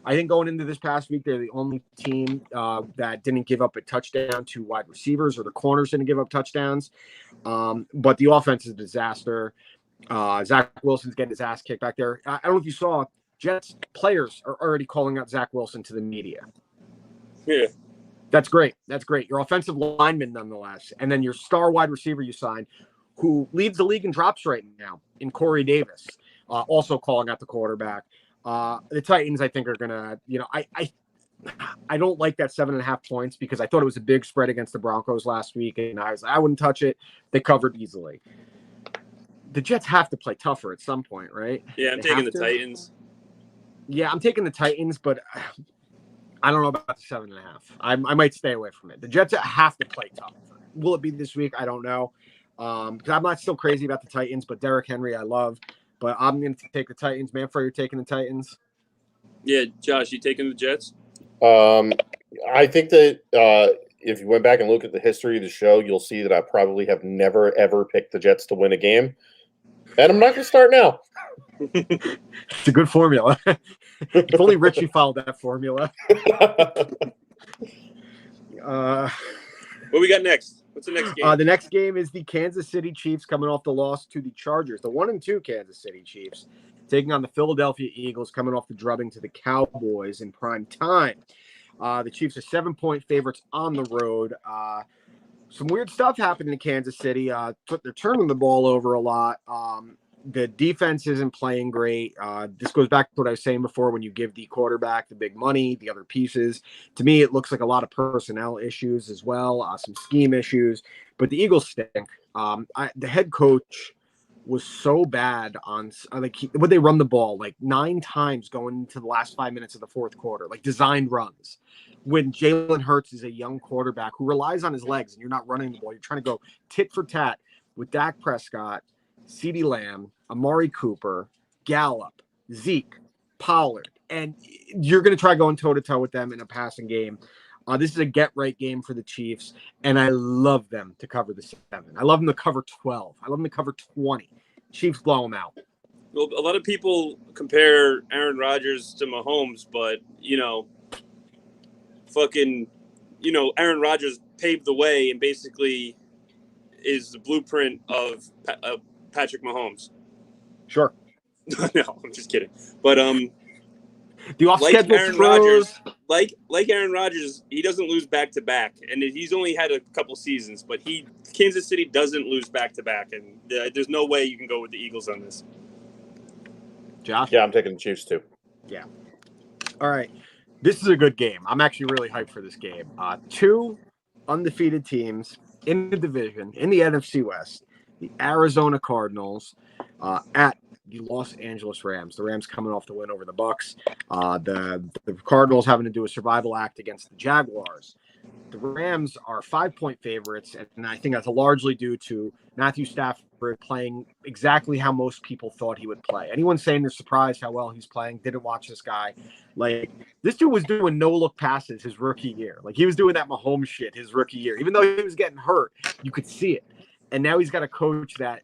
I think going into this past week, they're the only team that didn't give up a touchdown to wide receivers, or the corners didn't give up touchdowns. But the offense is a disaster. Zach Wilson's getting his ass kicked back there. I don't know if you saw, Jets players are already calling out Zach Wilson to the media. Yeah. That's great. That's great. Your offensive lineman, nonetheless. And then your star wide receiver you signed, who leads the league in drops right now, in Corey Davis, also calling out the quarterback. The Titans, I think, are going to, I don't like that 7.5 points because I thought it was a big spread against the Broncos last week, and I was like, I wouldn't touch it. They covered easily. The Jets have to play tougher at some point, right? Yeah, I'm taking the Titans. Yeah, I'm taking the Titans, but I don't know about the 7.5. I might stay away from it. The Jets have to play tough. Will it be this week? I don't know. Because I'm not still crazy about the Titans, but Derrick Henry I love. But I'm going to take the Titans. Manfro, you're taking the Titans? Yeah, Josh, you taking the Jets? I think that if you went back and look at the history of the show, you'll see that I probably have never, ever picked the Jets to win a game. And I'm not going to start now. It's a good formula. If only Richie followed that formula. What we got next? What's the next game? The next game is the Kansas City Chiefs coming off the loss to the Chargers. The 1-2 Kansas City Chiefs taking on the Philadelphia Eagles, coming off the drubbing to the Cowboys in prime time. The Chiefs are 7-point favorites on the road. Some weird stuff happened in Kansas City. They're turning the ball over a lot. The defense isn't playing great. This goes back to what I was saying before, when you give the quarterback the big money, the other pieces. To me, it looks like a lot of personnel issues as well, some scheme issues. But the Eagles stink. The head coach was so bad on when they run the ball, like 9 times going into the last 5 minutes of the fourth quarter, like designed runs. When Jalen Hurts is a young quarterback who relies on his legs, and you're not running the ball, you're trying to go tit for tat with Dak Prescott, CeeDee Lamb, Amari Cooper, Gallup, Zeke, Pollard, and you're going to try going toe-to-toe with them in a passing game. This is a get-right game for the Chiefs, and I love them to cover the 7. I love them to cover 12. I love them to cover 20. Chiefs blow them out. Well, a lot of people compare Aaron Rodgers to Mahomes, but, Aaron Rodgers paved the way and basically is the blueprint of Patrick Mahomes. Sure. No, I'm just kidding. But the off-schedule Aaron Rodgers, like Aaron Rodgers, he doesn't lose back-to-back, and he's only had a couple seasons. But Kansas City doesn't lose back-to-back, and there's no way you can go with the Eagles on this. Josh? Yeah, I'm taking the Chiefs too. Yeah. All right. This is a good game. I'm actually really hyped for this game. 2 undefeated teams in the division, in the NFC West. The Arizona Cardinals at the Los Angeles Rams. The Rams coming off the win over the Bucs. The Cardinals having to do a survival act against the Jaguars. The Rams are 5-point favorites, and I think that's largely due to Matthew Stafford playing exactly how most people thought he would play. Anyone saying they're surprised how well he's playing, didn't watch this guy. Like, this dude was doing no-look passes his rookie year. Like, he was doing that Mahomes shit his rookie year. Even though he was getting hurt, you could see it. And now he's got a coach that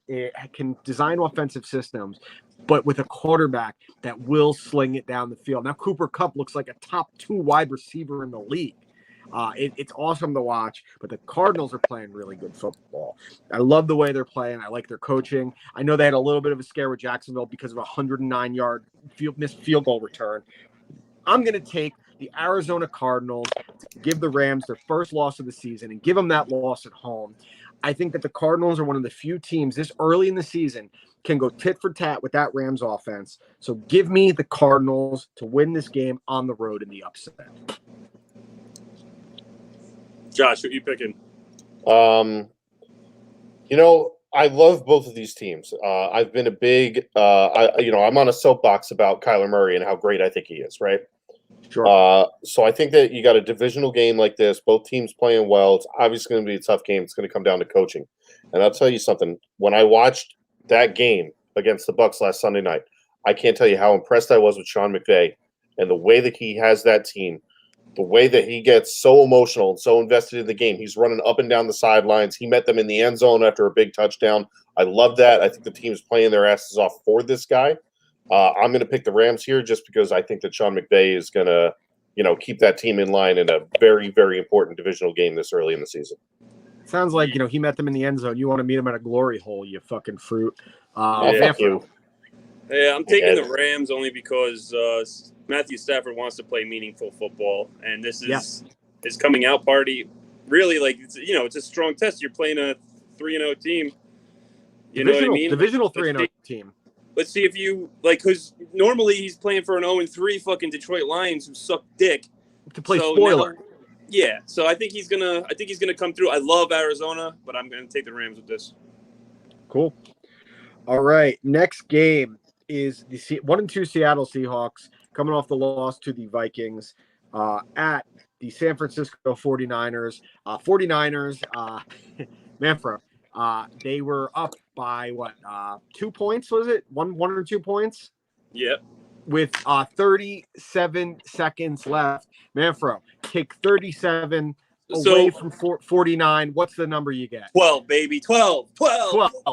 can design offensive systems, but with a quarterback that will sling it down the field. Now, Cooper Kupp looks like a top 2 wide receiver in the league. It's awesome to watch, but the Cardinals are playing really good football. I love the way they're playing. I like their coaching. I know they had a little bit of a scare with Jacksonville because of a 109-yard missed field goal return. I'm going to take the Arizona Cardinals to give the Rams their first loss of the season and give them that loss at home. I think that the Cardinals are one of the few teams this early in the season can go tit for tat with that Rams offense. So give me the Cardinals to win this game on the road in the upset. Josh, who are you picking? I love both of these teams. I've been a big, I'm on a soapbox about Kyler Murray and how great I think he is, right? Sure. So I think that you got a divisional game like this, both teams playing well. It's obviously going to be a tough game. It's going to come down to coaching. And I'll tell you something. When I watched that game against the Bucks last Sunday night, I can't tell you how impressed I was with Sean McVay and the way that he has that team, the way that he gets so emotional and so invested in the game. He's running up and down the sidelines. He met them in the end zone after a big touchdown. I love that. I think the team's playing their asses off for this guy. I'm going to pick the Rams here just because I think that Sean McVay is going to, keep that team in line in a very, very important divisional game this early in the season. Sounds like, he met them in the end zone. You want to meet him at a glory hole, you fucking fruit. Fuck you. Yeah, I'm taking the Rams only because Matthew Stafford wants to play meaningful football, and this is his coming out party. Really, it's a strong test. You're playing a 3-0 team. You know what I mean? Divisional 3-0 team. Let's see if you because normally he's playing for an 0-3 fucking Detroit Lions who suck dick. To play spoiler. So I think he's gonna come through. I love Arizona, but I'm gonna take the Rams with this. Cool. All right. Next game is the 1-2 Seattle Seahawks coming off the loss to the Vikings at the San Francisco 49ers. 49ers, Manfro. They were up by 2 points, was it? One or 2 points? Yep. With 37 seconds left. Manfro, take 37 away from 49. What's the number you get? 12, baby. 12.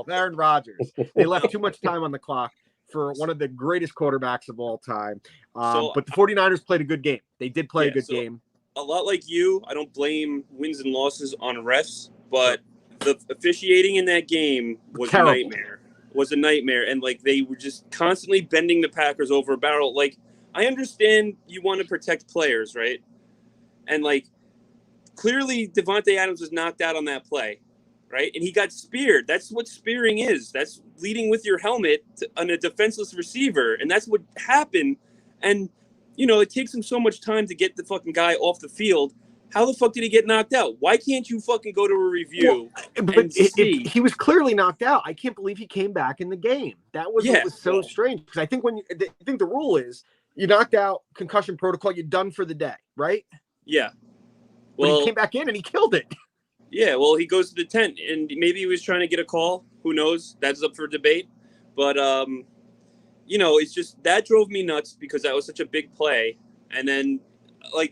Aaron Rodgers. They left too much time on the clock for one of the greatest quarterbacks of all time. But the 49ers played a good game. They did play a good game. A lot like you, I don't blame wins and losses on refs, but the officiating in that game was a nightmare. And they were just constantly bending the Packers over a barrel. I understand you want to protect players, right? And clearly Devontae Adams was knocked out on that play, right? And he got speared. That's what spearing is. That's leading with your helmet on a defenseless receiver. And that's what happened. And, it takes him so much time to get the fucking guy off the field. How the fuck did he get knocked out? Why can't you fucking go to a review and see? He was clearly knocked out. I can't believe he came back in the game. That was what was so strange. Because I think the rule is you knocked out, concussion protocol, you're done for the day, right? Yeah. Well, but he came back in and he killed it. Yeah, well, he goes to the tent and maybe he was trying to get a call. Who knows? That's up for debate. But, it's just that drove me nuts because that was such a big play. And then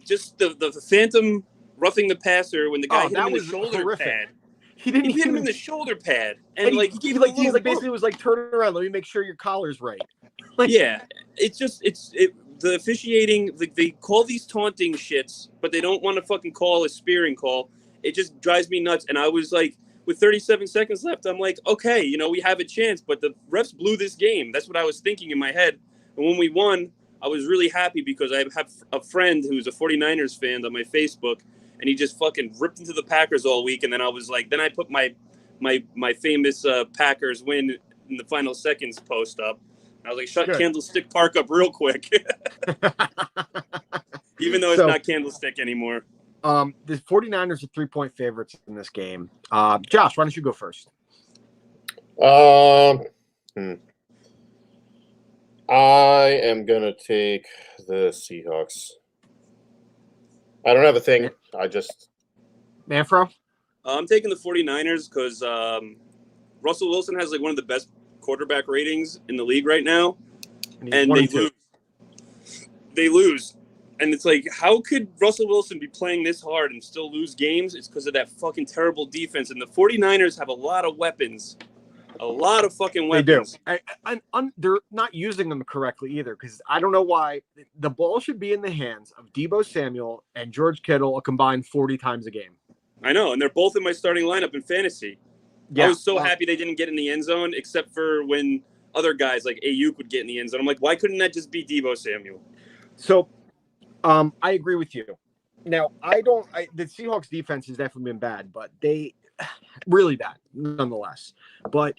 just the phantom roughing the passer when the guy hit him in the shoulder pad. He hit him in the shoulder pad, and he gave basically was turn around. Let me make sure your collar's right. The officiating. They call these taunting shits, but they don't want to fucking call a spearing call. It just drives me nuts. And I was with 37 seconds left, I'm okay, we have a chance, but the refs blew this game. That's what I was thinking in my head. And when we won, I was really happy because I have a friend who's a 49ers fan on my Facebook, and he just fucking ripped into the Packers all week. And then I was then I put my famous Packers win in the final seconds post up. I was shut Candlestick Park up real quick. Even though it's not Candlestick anymore. The 49ers are 3-point favorites in this game. Josh, why don't you go first? I am going to take the Seahawks. I don't have a thing. I just... Manfro? I'm taking the 49ers because Russell Wilson has one of the best quarterback ratings in the league right now. And they lose. They lose. And it's how could Russell Wilson be playing this hard and still lose games? It's because of that fucking terrible defense. And the 49ers have a lot of weapons. A lot of fucking weapons. They do. They're not using them correctly either, because I don't know why. The ball should be in the hands of Deebo Samuel and George Kittle a combined 40 times a game. I know, and they're both in my starting lineup in fantasy. Yeah, I was so happy they didn't get in the end zone, except for when other guys like Ayuk would get in the end zone. I'm why couldn't that just be Deebo Samuel? So, I agree with you. Now, the Seahawks defense has definitely been bad, but they really bad nonetheless. But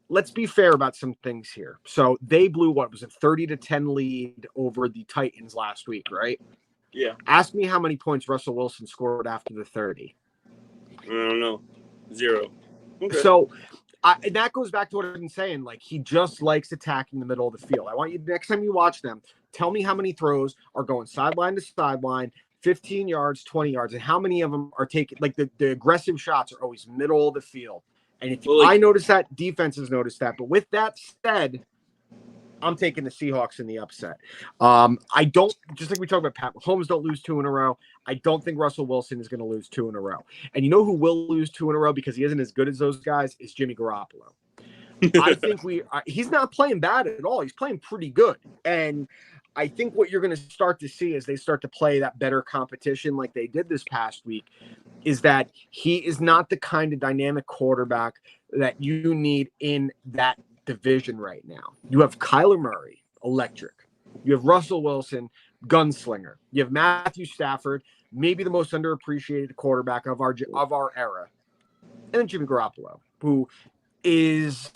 let's be fair about some things here. So they blew what was a 30-10 lead over the Titans last week, right? Yeah. Ask me how many points Russell Wilson scored after the 30. I don't know. 0. Okay. So that goes back to what I've been saying. He just likes attacking the middle of the field. I want you, next time you watch them, Tell me how many throws are going sideline to sideline, 15 yards, 20 yards, and how many of them are taking, like the aggressive shots are always middle of the field. And if I notice that, defenses notice that. But with that said, I'm taking the Seahawks in the upset. I don't, just like we talked about, Pat Mahomes don't lose 2 in a row. I don't think Russell Wilson is going to lose 2 in a row. And you know who will lose 2 in a row because he isn't as good as those guys is Jimmy Garoppolo. I think he's not playing bad at all. He's playing pretty good. And I think what you're going to start to see as they start to play that better competition like they did this past week is that he is not the kind of dynamic quarterback that you need in that division right now. You have Kyler Murray, electric. You have Russell Wilson, gunslinger. You have Matthew Stafford, maybe the most underappreciated quarterback of our era. And then Jimmy Garoppolo, who is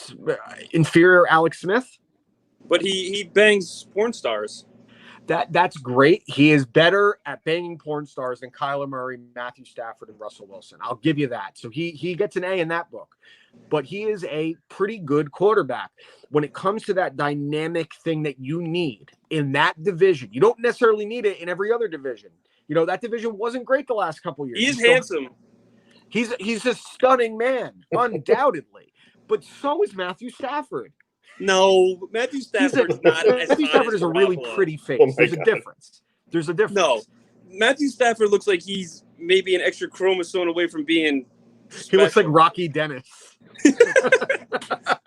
inferior Alex Smith. But he bangs porn stars. That's great. He is better at banging porn stars than Kyler Murray, Matthew Stafford, and Russell Wilson. I'll give you that. So he gets an A in that book. But he is a pretty good quarterback. When it comes to that dynamic thing that you need in that division, you don't necessarily need it in every other division. You know, that division wasn't great the last couple of years. He is handsome. He's a stunning man, undoubtedly. But so is Matthew Stafford. No, Matthew Stafford is not as Matthew Stafford is a really pretty face. There's a difference. There's a difference. No, Matthew Stafford looks like he's maybe an extra chromosome away from being special. He looks like Rocky Dennis.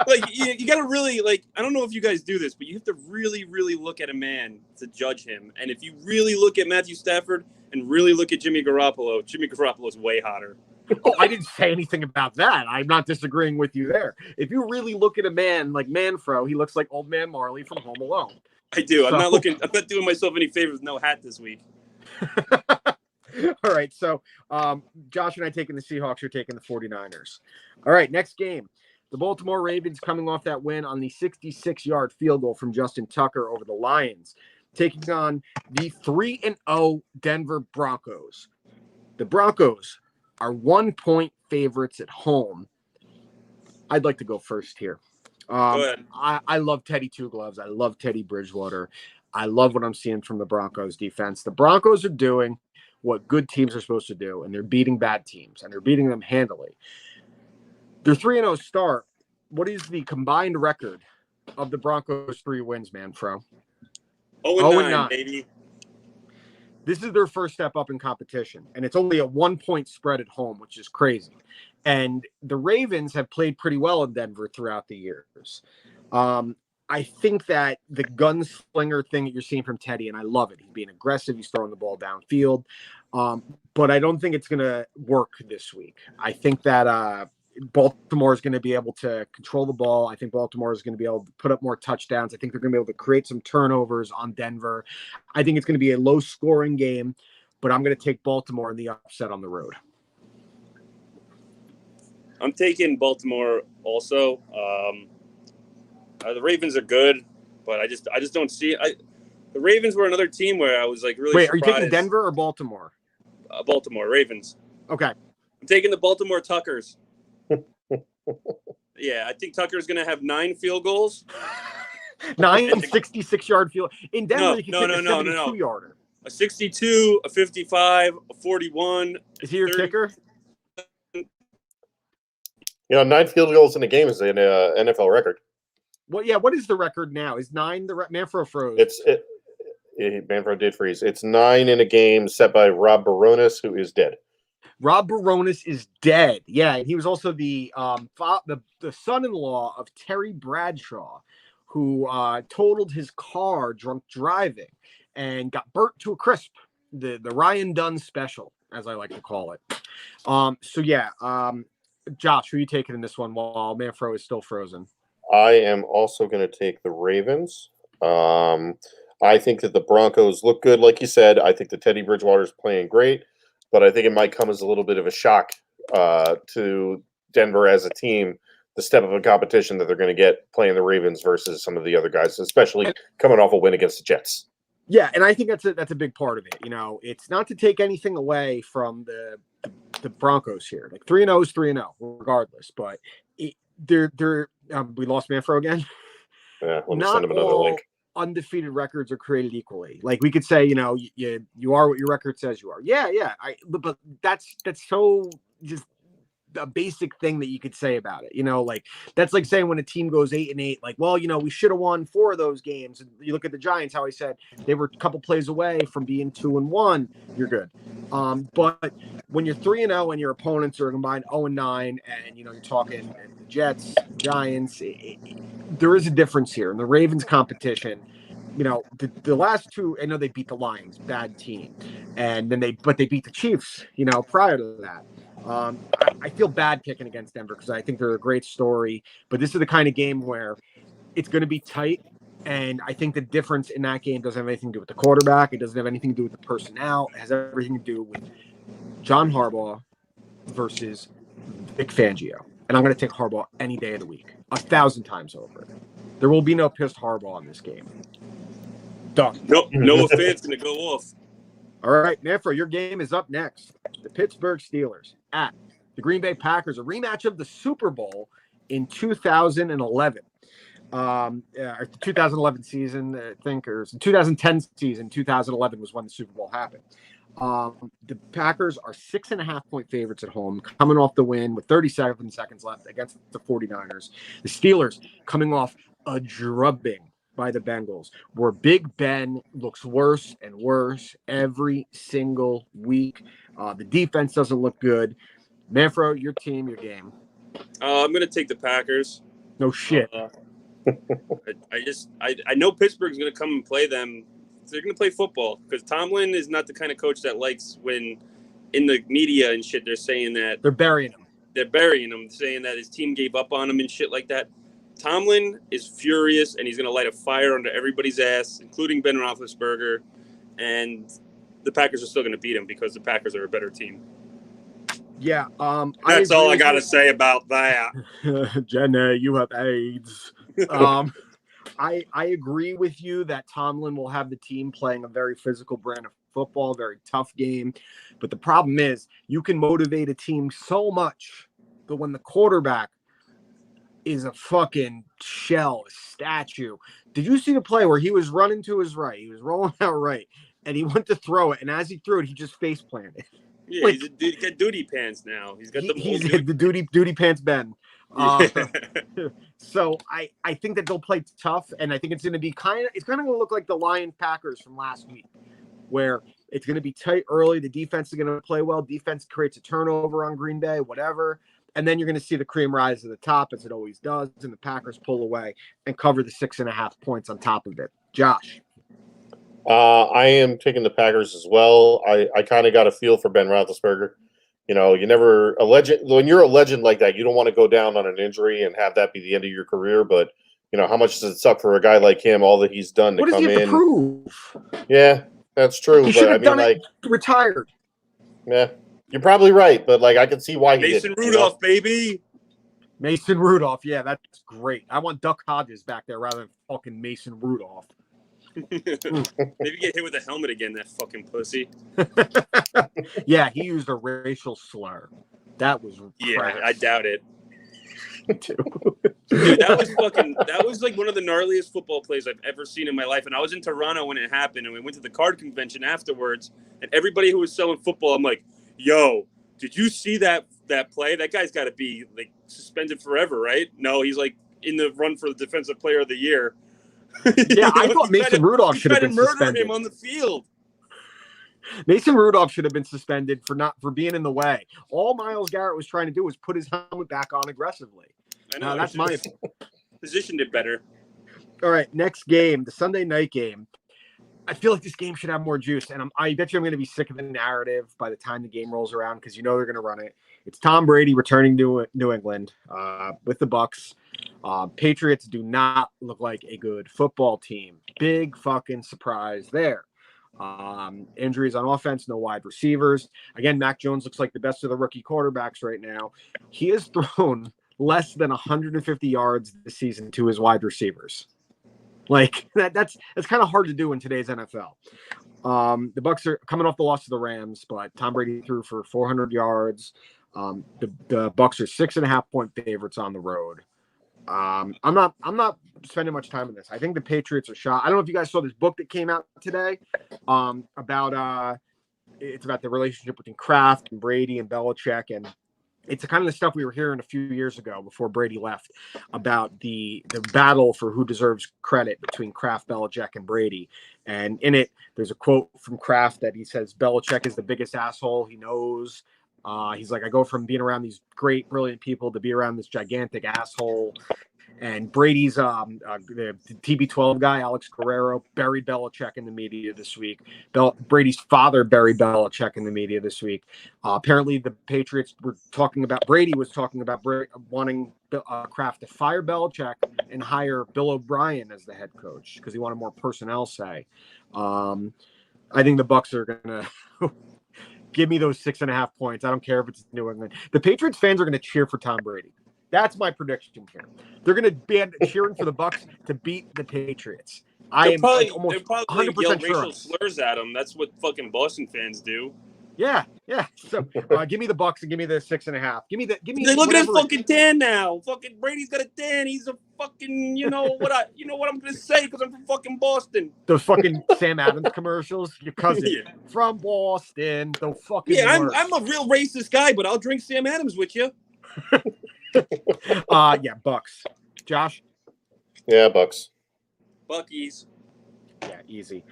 Like you got to really I don't know if you guys do this, but you have to really, really look at a man to judge him. And if you really look at Matthew Stafford and really look at Jimmy Garoppolo is way hotter. Oh, I didn't say anything about that. I'm not disagreeing with you there. If you really look at a man like Manfro, he looks like Old Man Marley from Home Alone. I do. I'm not doing myself any favors with no hat this week. All right. So Josh and I taking the Seahawks, you're taking the 49ers. All right. Next game. The Baltimore Ravens coming off that win on the 66-yard field goal from Justin Tucker over the Lions, taking on the 3-0 Denver Broncos. The Broncos are 1-point favorites at home. I'd like to go first here. Go ahead. I love Teddy Two Gloves. I love Teddy Bridgewater. I love what I'm seeing from the Broncos defense. The Broncos are doing what good teams are supposed to do, and they're beating bad teams, and they're beating them handily. Their 3-0 start, what is the combined record of the Broncos' 3 wins, Manfro? 0-9, baby. This is their first step up in competition, and it's only a 1-point spread at home, which is crazy. And the Ravens have played pretty well in Denver throughout the years. I think that the gunslinger thing that you're seeing from Teddy, and I love it. He's being aggressive. He's throwing the ball downfield. But I don't think it's going to work this week. I think that Baltimore is going to be able to control the ball. I think Baltimore is going to be able to put up more touchdowns. I think they're going to be able to create some turnovers on Denver. I think it's going to be a low-scoring game, but I'm going to take Baltimore in the upset on the road. I'm taking Baltimore also. The Ravens are good, but I just don't see it. The Ravens were another team where I was really Wait, surprised. Are you taking Denver or Baltimore? Baltimore Ravens. Okay. I'm taking the Baltimore Tuckers. Yeah, I think Tucker's going to have 9 field goals. 9 66-yard field. In Denver, you can take a 72-yarder. A 62, a 55, a 41. Is he your kicker? 9 field goals in a game is an NFL record. Well, yeah. What is the record now? Is 9 the Manfro froze? Manfro did freeze. It's 9 in a game set by Rob Baronis, who is dead. Rob Baronis is dead. Yeah, and he was also the son-in-law of Terry Bradshaw, who totaled his car drunk driving and got burnt to a crisp. The Ryan Dunn special, as I like to call it. Josh, who are you taking in this one while Manfro is still frozen? I am also going to take the Ravens. I think that the Broncos look good, like you said. I think that Teddy Bridgewater is playing great, but I think it might come as a little bit of a shock to Denver as a team, the step of a competition that they're going to get playing the Ravens versus some of the other guys, especially coming off a win against the Jets. Yeah, and I think that's a big part of it. It's not to take anything away from the Broncos here. 3-0 is 3-0, regardless. But we lost Manfro again. Yeah, let me send him another link. undefeated records are created equally. Like we could say, you are what your record says you are. Yeah. But that's so just a basic thing that you could say about it. Like that's like saying when a team goes 8-8, like, well, we should have won 4 of those games. And you look at the Giants, how I said they were a couple plays away from being 2-1. You're good. But when you're 3-0 and your opponents are combined 0-9, and you're talking the Jets, Giants, there is a difference here. And the Ravens competition, the last 2, I know they beat the Lions, bad team, and then they beat the Chiefs, prior to that. I feel bad picking against Denver because I think they're a great story, but this is the kind of game where it's going to be tight. And I think the difference in that game doesn't have anything to do with the quarterback. It doesn't have anything to do with the personnel. It has everything to do with John Harbaugh versus Vic Fangio. And I'm going to take Harbaugh any day of the week, 1,000 times over. There will be no pissed Harbaugh in this game. Done. Nope. No offense going to go off. All right, Manfro, your game is up next. The Pittsburgh Steelers at the Green Bay Packers, a rematch of the Super Bowl in 2011. The 2011 season, I think, or the 2010 season. 2011 was when the Super Bowl happened. The Packers are 6.5-point favorites at home, coming off the win with 37 seconds left against the 49ers. The Steelers coming off a drubbing by the Bengals, where Big Ben looks worse and worse every single week. The defense doesn't look good. Manfro, your team, your game. I'm going to take the Packers. No shit. I know Pittsburgh's going to come and play them. They're going to play football because Tomlin is not the kind of coach that likes when in the media and shit they're saying that they're burying him. They're burying him, saying that his team gave up on him and shit like that. Tomlin is furious, and he's going to light a fire under everybody's ass, including Ben Roethlisberger, and the Packers are still going to beat him because the Packers are a better team. Yeah. That's all I got to say about that. Jenna, you have AIDS. I agree with you that Tomlin will have the team playing a very physical brand of football, very tough game. But the problem is you can motivate a team so much, but when the quarterback is a fucking shell, a statue. Did you see the play where he was running to his right? He was rolling out right, and he went to throw it, and as he threw it, he just face planted. Yeah, like, he's got duty pants now. He's got the duty pants Ben. So I think that they'll play tough, and I think it's going to be kind of going to look like the Lions Packers from last week, where it's going to be tight early. The defense is going to play well. Defense creates a turnover on Green Bay, whatever. And then you're going to see the cream rise to the top, as it always does, and the Packers pull away and cover the 6.5 points on top of it. Josh. I am taking the Packers as well. I kind of got a feel for Ben Roethlisberger. You never a legend. When you're a legend like that, you don't want to go down on an injury and have that be the end of your career. But how much does it suck for a guy like him? All that he's done to come in. What does he have to prove? Yeah, that's true. He should have done it. Retired. Yeah, you're probably right. But I can see why he did. Mason Rudolph, baby. Mason Rudolph. Yeah, that's great. I want Duck Hodges back there rather than fucking Mason Rudolph. Maybe get hit with a helmet again, that fucking pussy. Yeah, he used a racial slur. That was crass. I doubt it. Dude, that was like one of the gnarliest football plays I've ever seen in my life. And I was in Toronto when it happened, and we went to the card convention afterwards, and everybody who was selling football, I'm like, yo, did you see that play? That guy's got to be like suspended forever, right? No, he's like in the run for the defensive player of the year. Yeah, I thought Mason Rudolph should have been suspended. Murder him on the field. Mason Rudolph should have been suspended for being in the way. All Myles Garrett was trying to do was put his helmet back on aggressively. I know. That's my positioned it better. All right, next game, the Sunday night game. I feel like this game should have more juice, and I bet you I'm going to be sick of the narrative by the time the game rolls around because they're going to run it. It's Tom Brady returning to New England with the Bucs. Patriots do not look like a good football team. Big fucking surprise there. Injuries on offense, no wide receivers. Again, Mac Jones looks like the best of the rookie quarterbacks right now. He has thrown less than 150 yards this season to his wide receivers. Like that's kind of hard to do in today's NFL. The Bucs are coming off the loss to the Rams, but Tom Brady threw for 400 yards. The Bucs are 6.5 point favorites on the road. I'm not spending much time on this. I think the Patriots are shot. I don't know if you guys saw this book that came out today, about it's about the relationship between Kraft and Brady and Belichick, and it's the kind of the stuff we were hearing a few years ago before Brady left about the battle for who deserves credit between Kraft, Belichick, and Brady. And in it, there's a quote from Kraft that he says Belichick is the biggest asshole he knows. He's like, I go from being around these great, brilliant people to be around this gigantic asshole. And Brady's the TB12 guy, Alex Guerrero, buried Belichick in the media this week. Brady's father buried Belichick in the media this week. Apparently, the Patriots were talking about Brady was talking about wanting Kraft to fire Belichick and hire Bill O'Brien as the head coach because he wanted more personnel say. I think the Bucs are gonna. Give me those 6.5 points. I don't care if it's New England. The Patriots fans are going to cheer for Tom Brady. That's my prediction here. They're going to be cheering for the Bucs to beat the Patriots. They'll almost probably 100% yell sure. racial slurs at him. That's what fucking Boston fans do. Yeah. So give me the Bucs and give me the 6.5. Give me. Look at his fucking tan now. Fucking Brady's got a tan. He's a fucking. You know what I'm gonna say because I'm from fucking Boston. Those fucking Sam Adams commercials. Your cousin from Boston. The fucking. Yeah, I'm a real racist guy, but I'll drink Sam Adams with you. Yeah, Bucs. Josh. Yeah, Bucks. Buckies. Yeah, easy.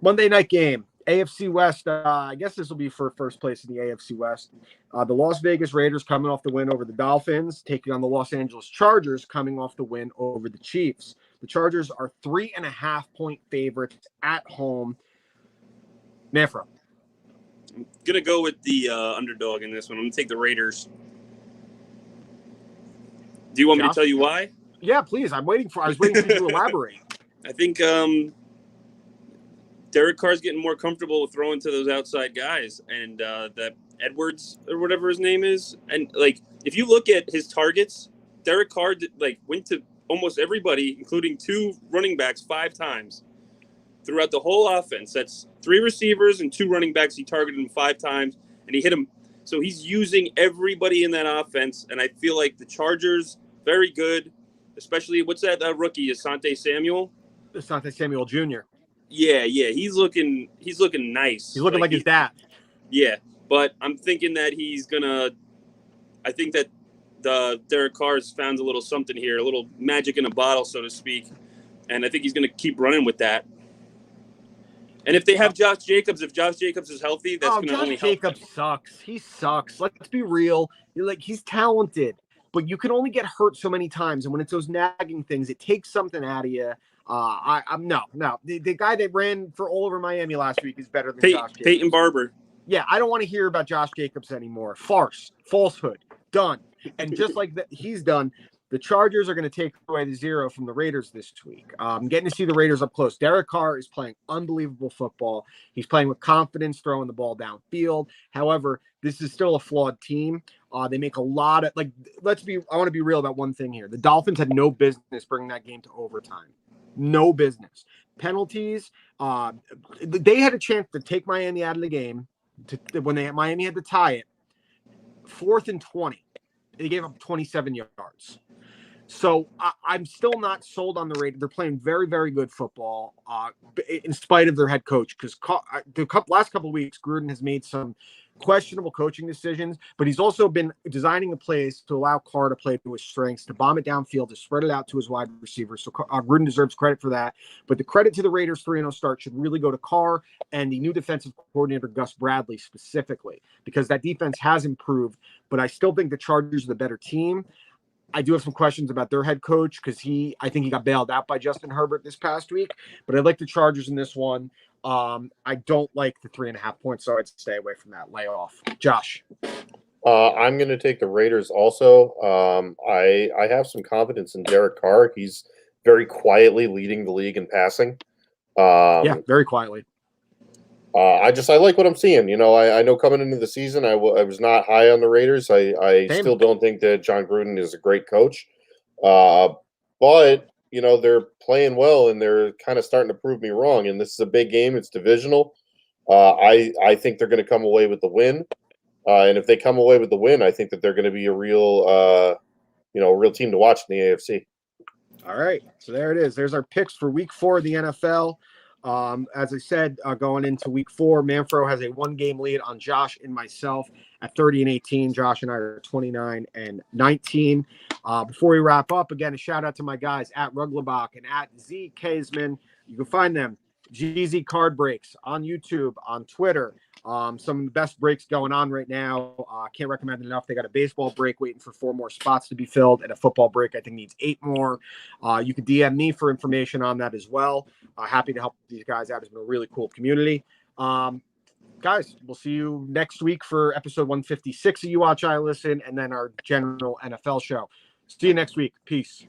Monday night game. AFC West, I guess this will be for first place in the AFC West. The Las Vegas Raiders coming off the win over the Dolphins, taking on the Los Angeles Chargers coming off the win over the Chiefs. The Chargers are 3.5-point favorites at home. Manfro. I'm going to go with the underdog in this one. I'm going to take the Raiders. Do you want me to tell you why? Yeah, please. I was waiting for you to elaborate. I think Derek Carr's getting more comfortable with throwing to those outside guys, and that Edwards or whatever his name is, and like if you look at his targets, Derek Carr went to almost everybody, including 2 running backs 5 times throughout the whole offense. That's 3 receivers and 2 running backs. He targeted him 5 times, and he hit him. So he's using everybody in that offense, and I feel like the Chargers very good, especially what's that rookie Asante Samuel? Asante Samuel Jr. Yeah, he's looking nice. He's looking like his dad. Yeah, but I'm thinking that I think that the Derek Carr's found a little something here, a little magic in a bottle, so to speak, and I think he's gonna keep running with that. And if they have Josh Jacobs, if Josh Jacobs is healthy, that's gonna only help. Josh Jacobs sucks. He sucks. Let's be real. He's talented, but you can only get hurt so many times, and when it's those nagging things, it takes something out of you. I'm no. The guy that ran for all over Miami last week is better than Josh Jacobs. Peyton Barber. Yeah, I don't want to hear about Josh Jacobs anymore. Farce, falsehood, done. And just like that, he's done. The Chargers are going to take away the 0 from the Raiders this week. Getting to see the Raiders up close. Derek Carr is playing unbelievable football. He's playing with confidence, throwing the ball downfield. However, this is still a flawed team. They make a lot of I want to be real about one thing here. The Dolphins had no business bringing that game to overtime. No business. Penalties. They had a chance to take Miami out of the game when Miami had to tie it. 4th and 20. They gave up 27 yards. So I'm still not sold on the Raiders. They're playing very, very good football in spite of their head coach. Because the last couple of weeks, Gruden has made some questionable coaching decisions, but he's also been designing a plays to allow Carr to play to his strengths, to bomb it downfield, to spread it out to his wide receivers. So Gruden deserves credit for that. But the credit to the Raiders' 3-0 start should really go to Carr and the new defensive coordinator, Gus Bradley, specifically, because that defense has improved. But I still think the Chargers are the better team. I do have some questions about their head coach because I think he got bailed out by Justin Herbert this past week. But I like the Chargers in this one. I don't like the 3.5 points, so I'd stay away from that layoff. Josh. I'm going to take the Raiders also. I have some confidence in Derek Carr. He's very quietly leading the league in passing. Yeah, very quietly. I like what I'm seeing. I know coming into the season, I was not high on the Raiders. I still don't think that John Gruden is a great coach. But, they're playing well and they're kind of starting to prove me wrong. And this is a big game. It's divisional. I think they're going to come away with the win. And if they come away with the win, I think that they're going to be a real a real team to watch in the AFC. All right, so there it is. There's our picks for Week 4 of the NFL. As I said, going into Week 4, Manfro has a 1-game lead on Josh and myself at 30-18. Josh and I are 29-19. Before we wrap up, again, a shout out to my guys at Ruglebach and at Z Kaisman. You can find them GZ Card Breaks on YouTube, on Twitter. Some of the best breaks going on right now. Can't recommend it enough. They got a baseball break waiting for 4 more spots to be filled, and a football break I think needs 8 more. You can DM me for information on that as well. Happy to help these guys out. It's been a really cool community. Guys, we'll see you next week for episode 156 of You Watch, I Listen, and then our general NFL show. See you next week. Peace.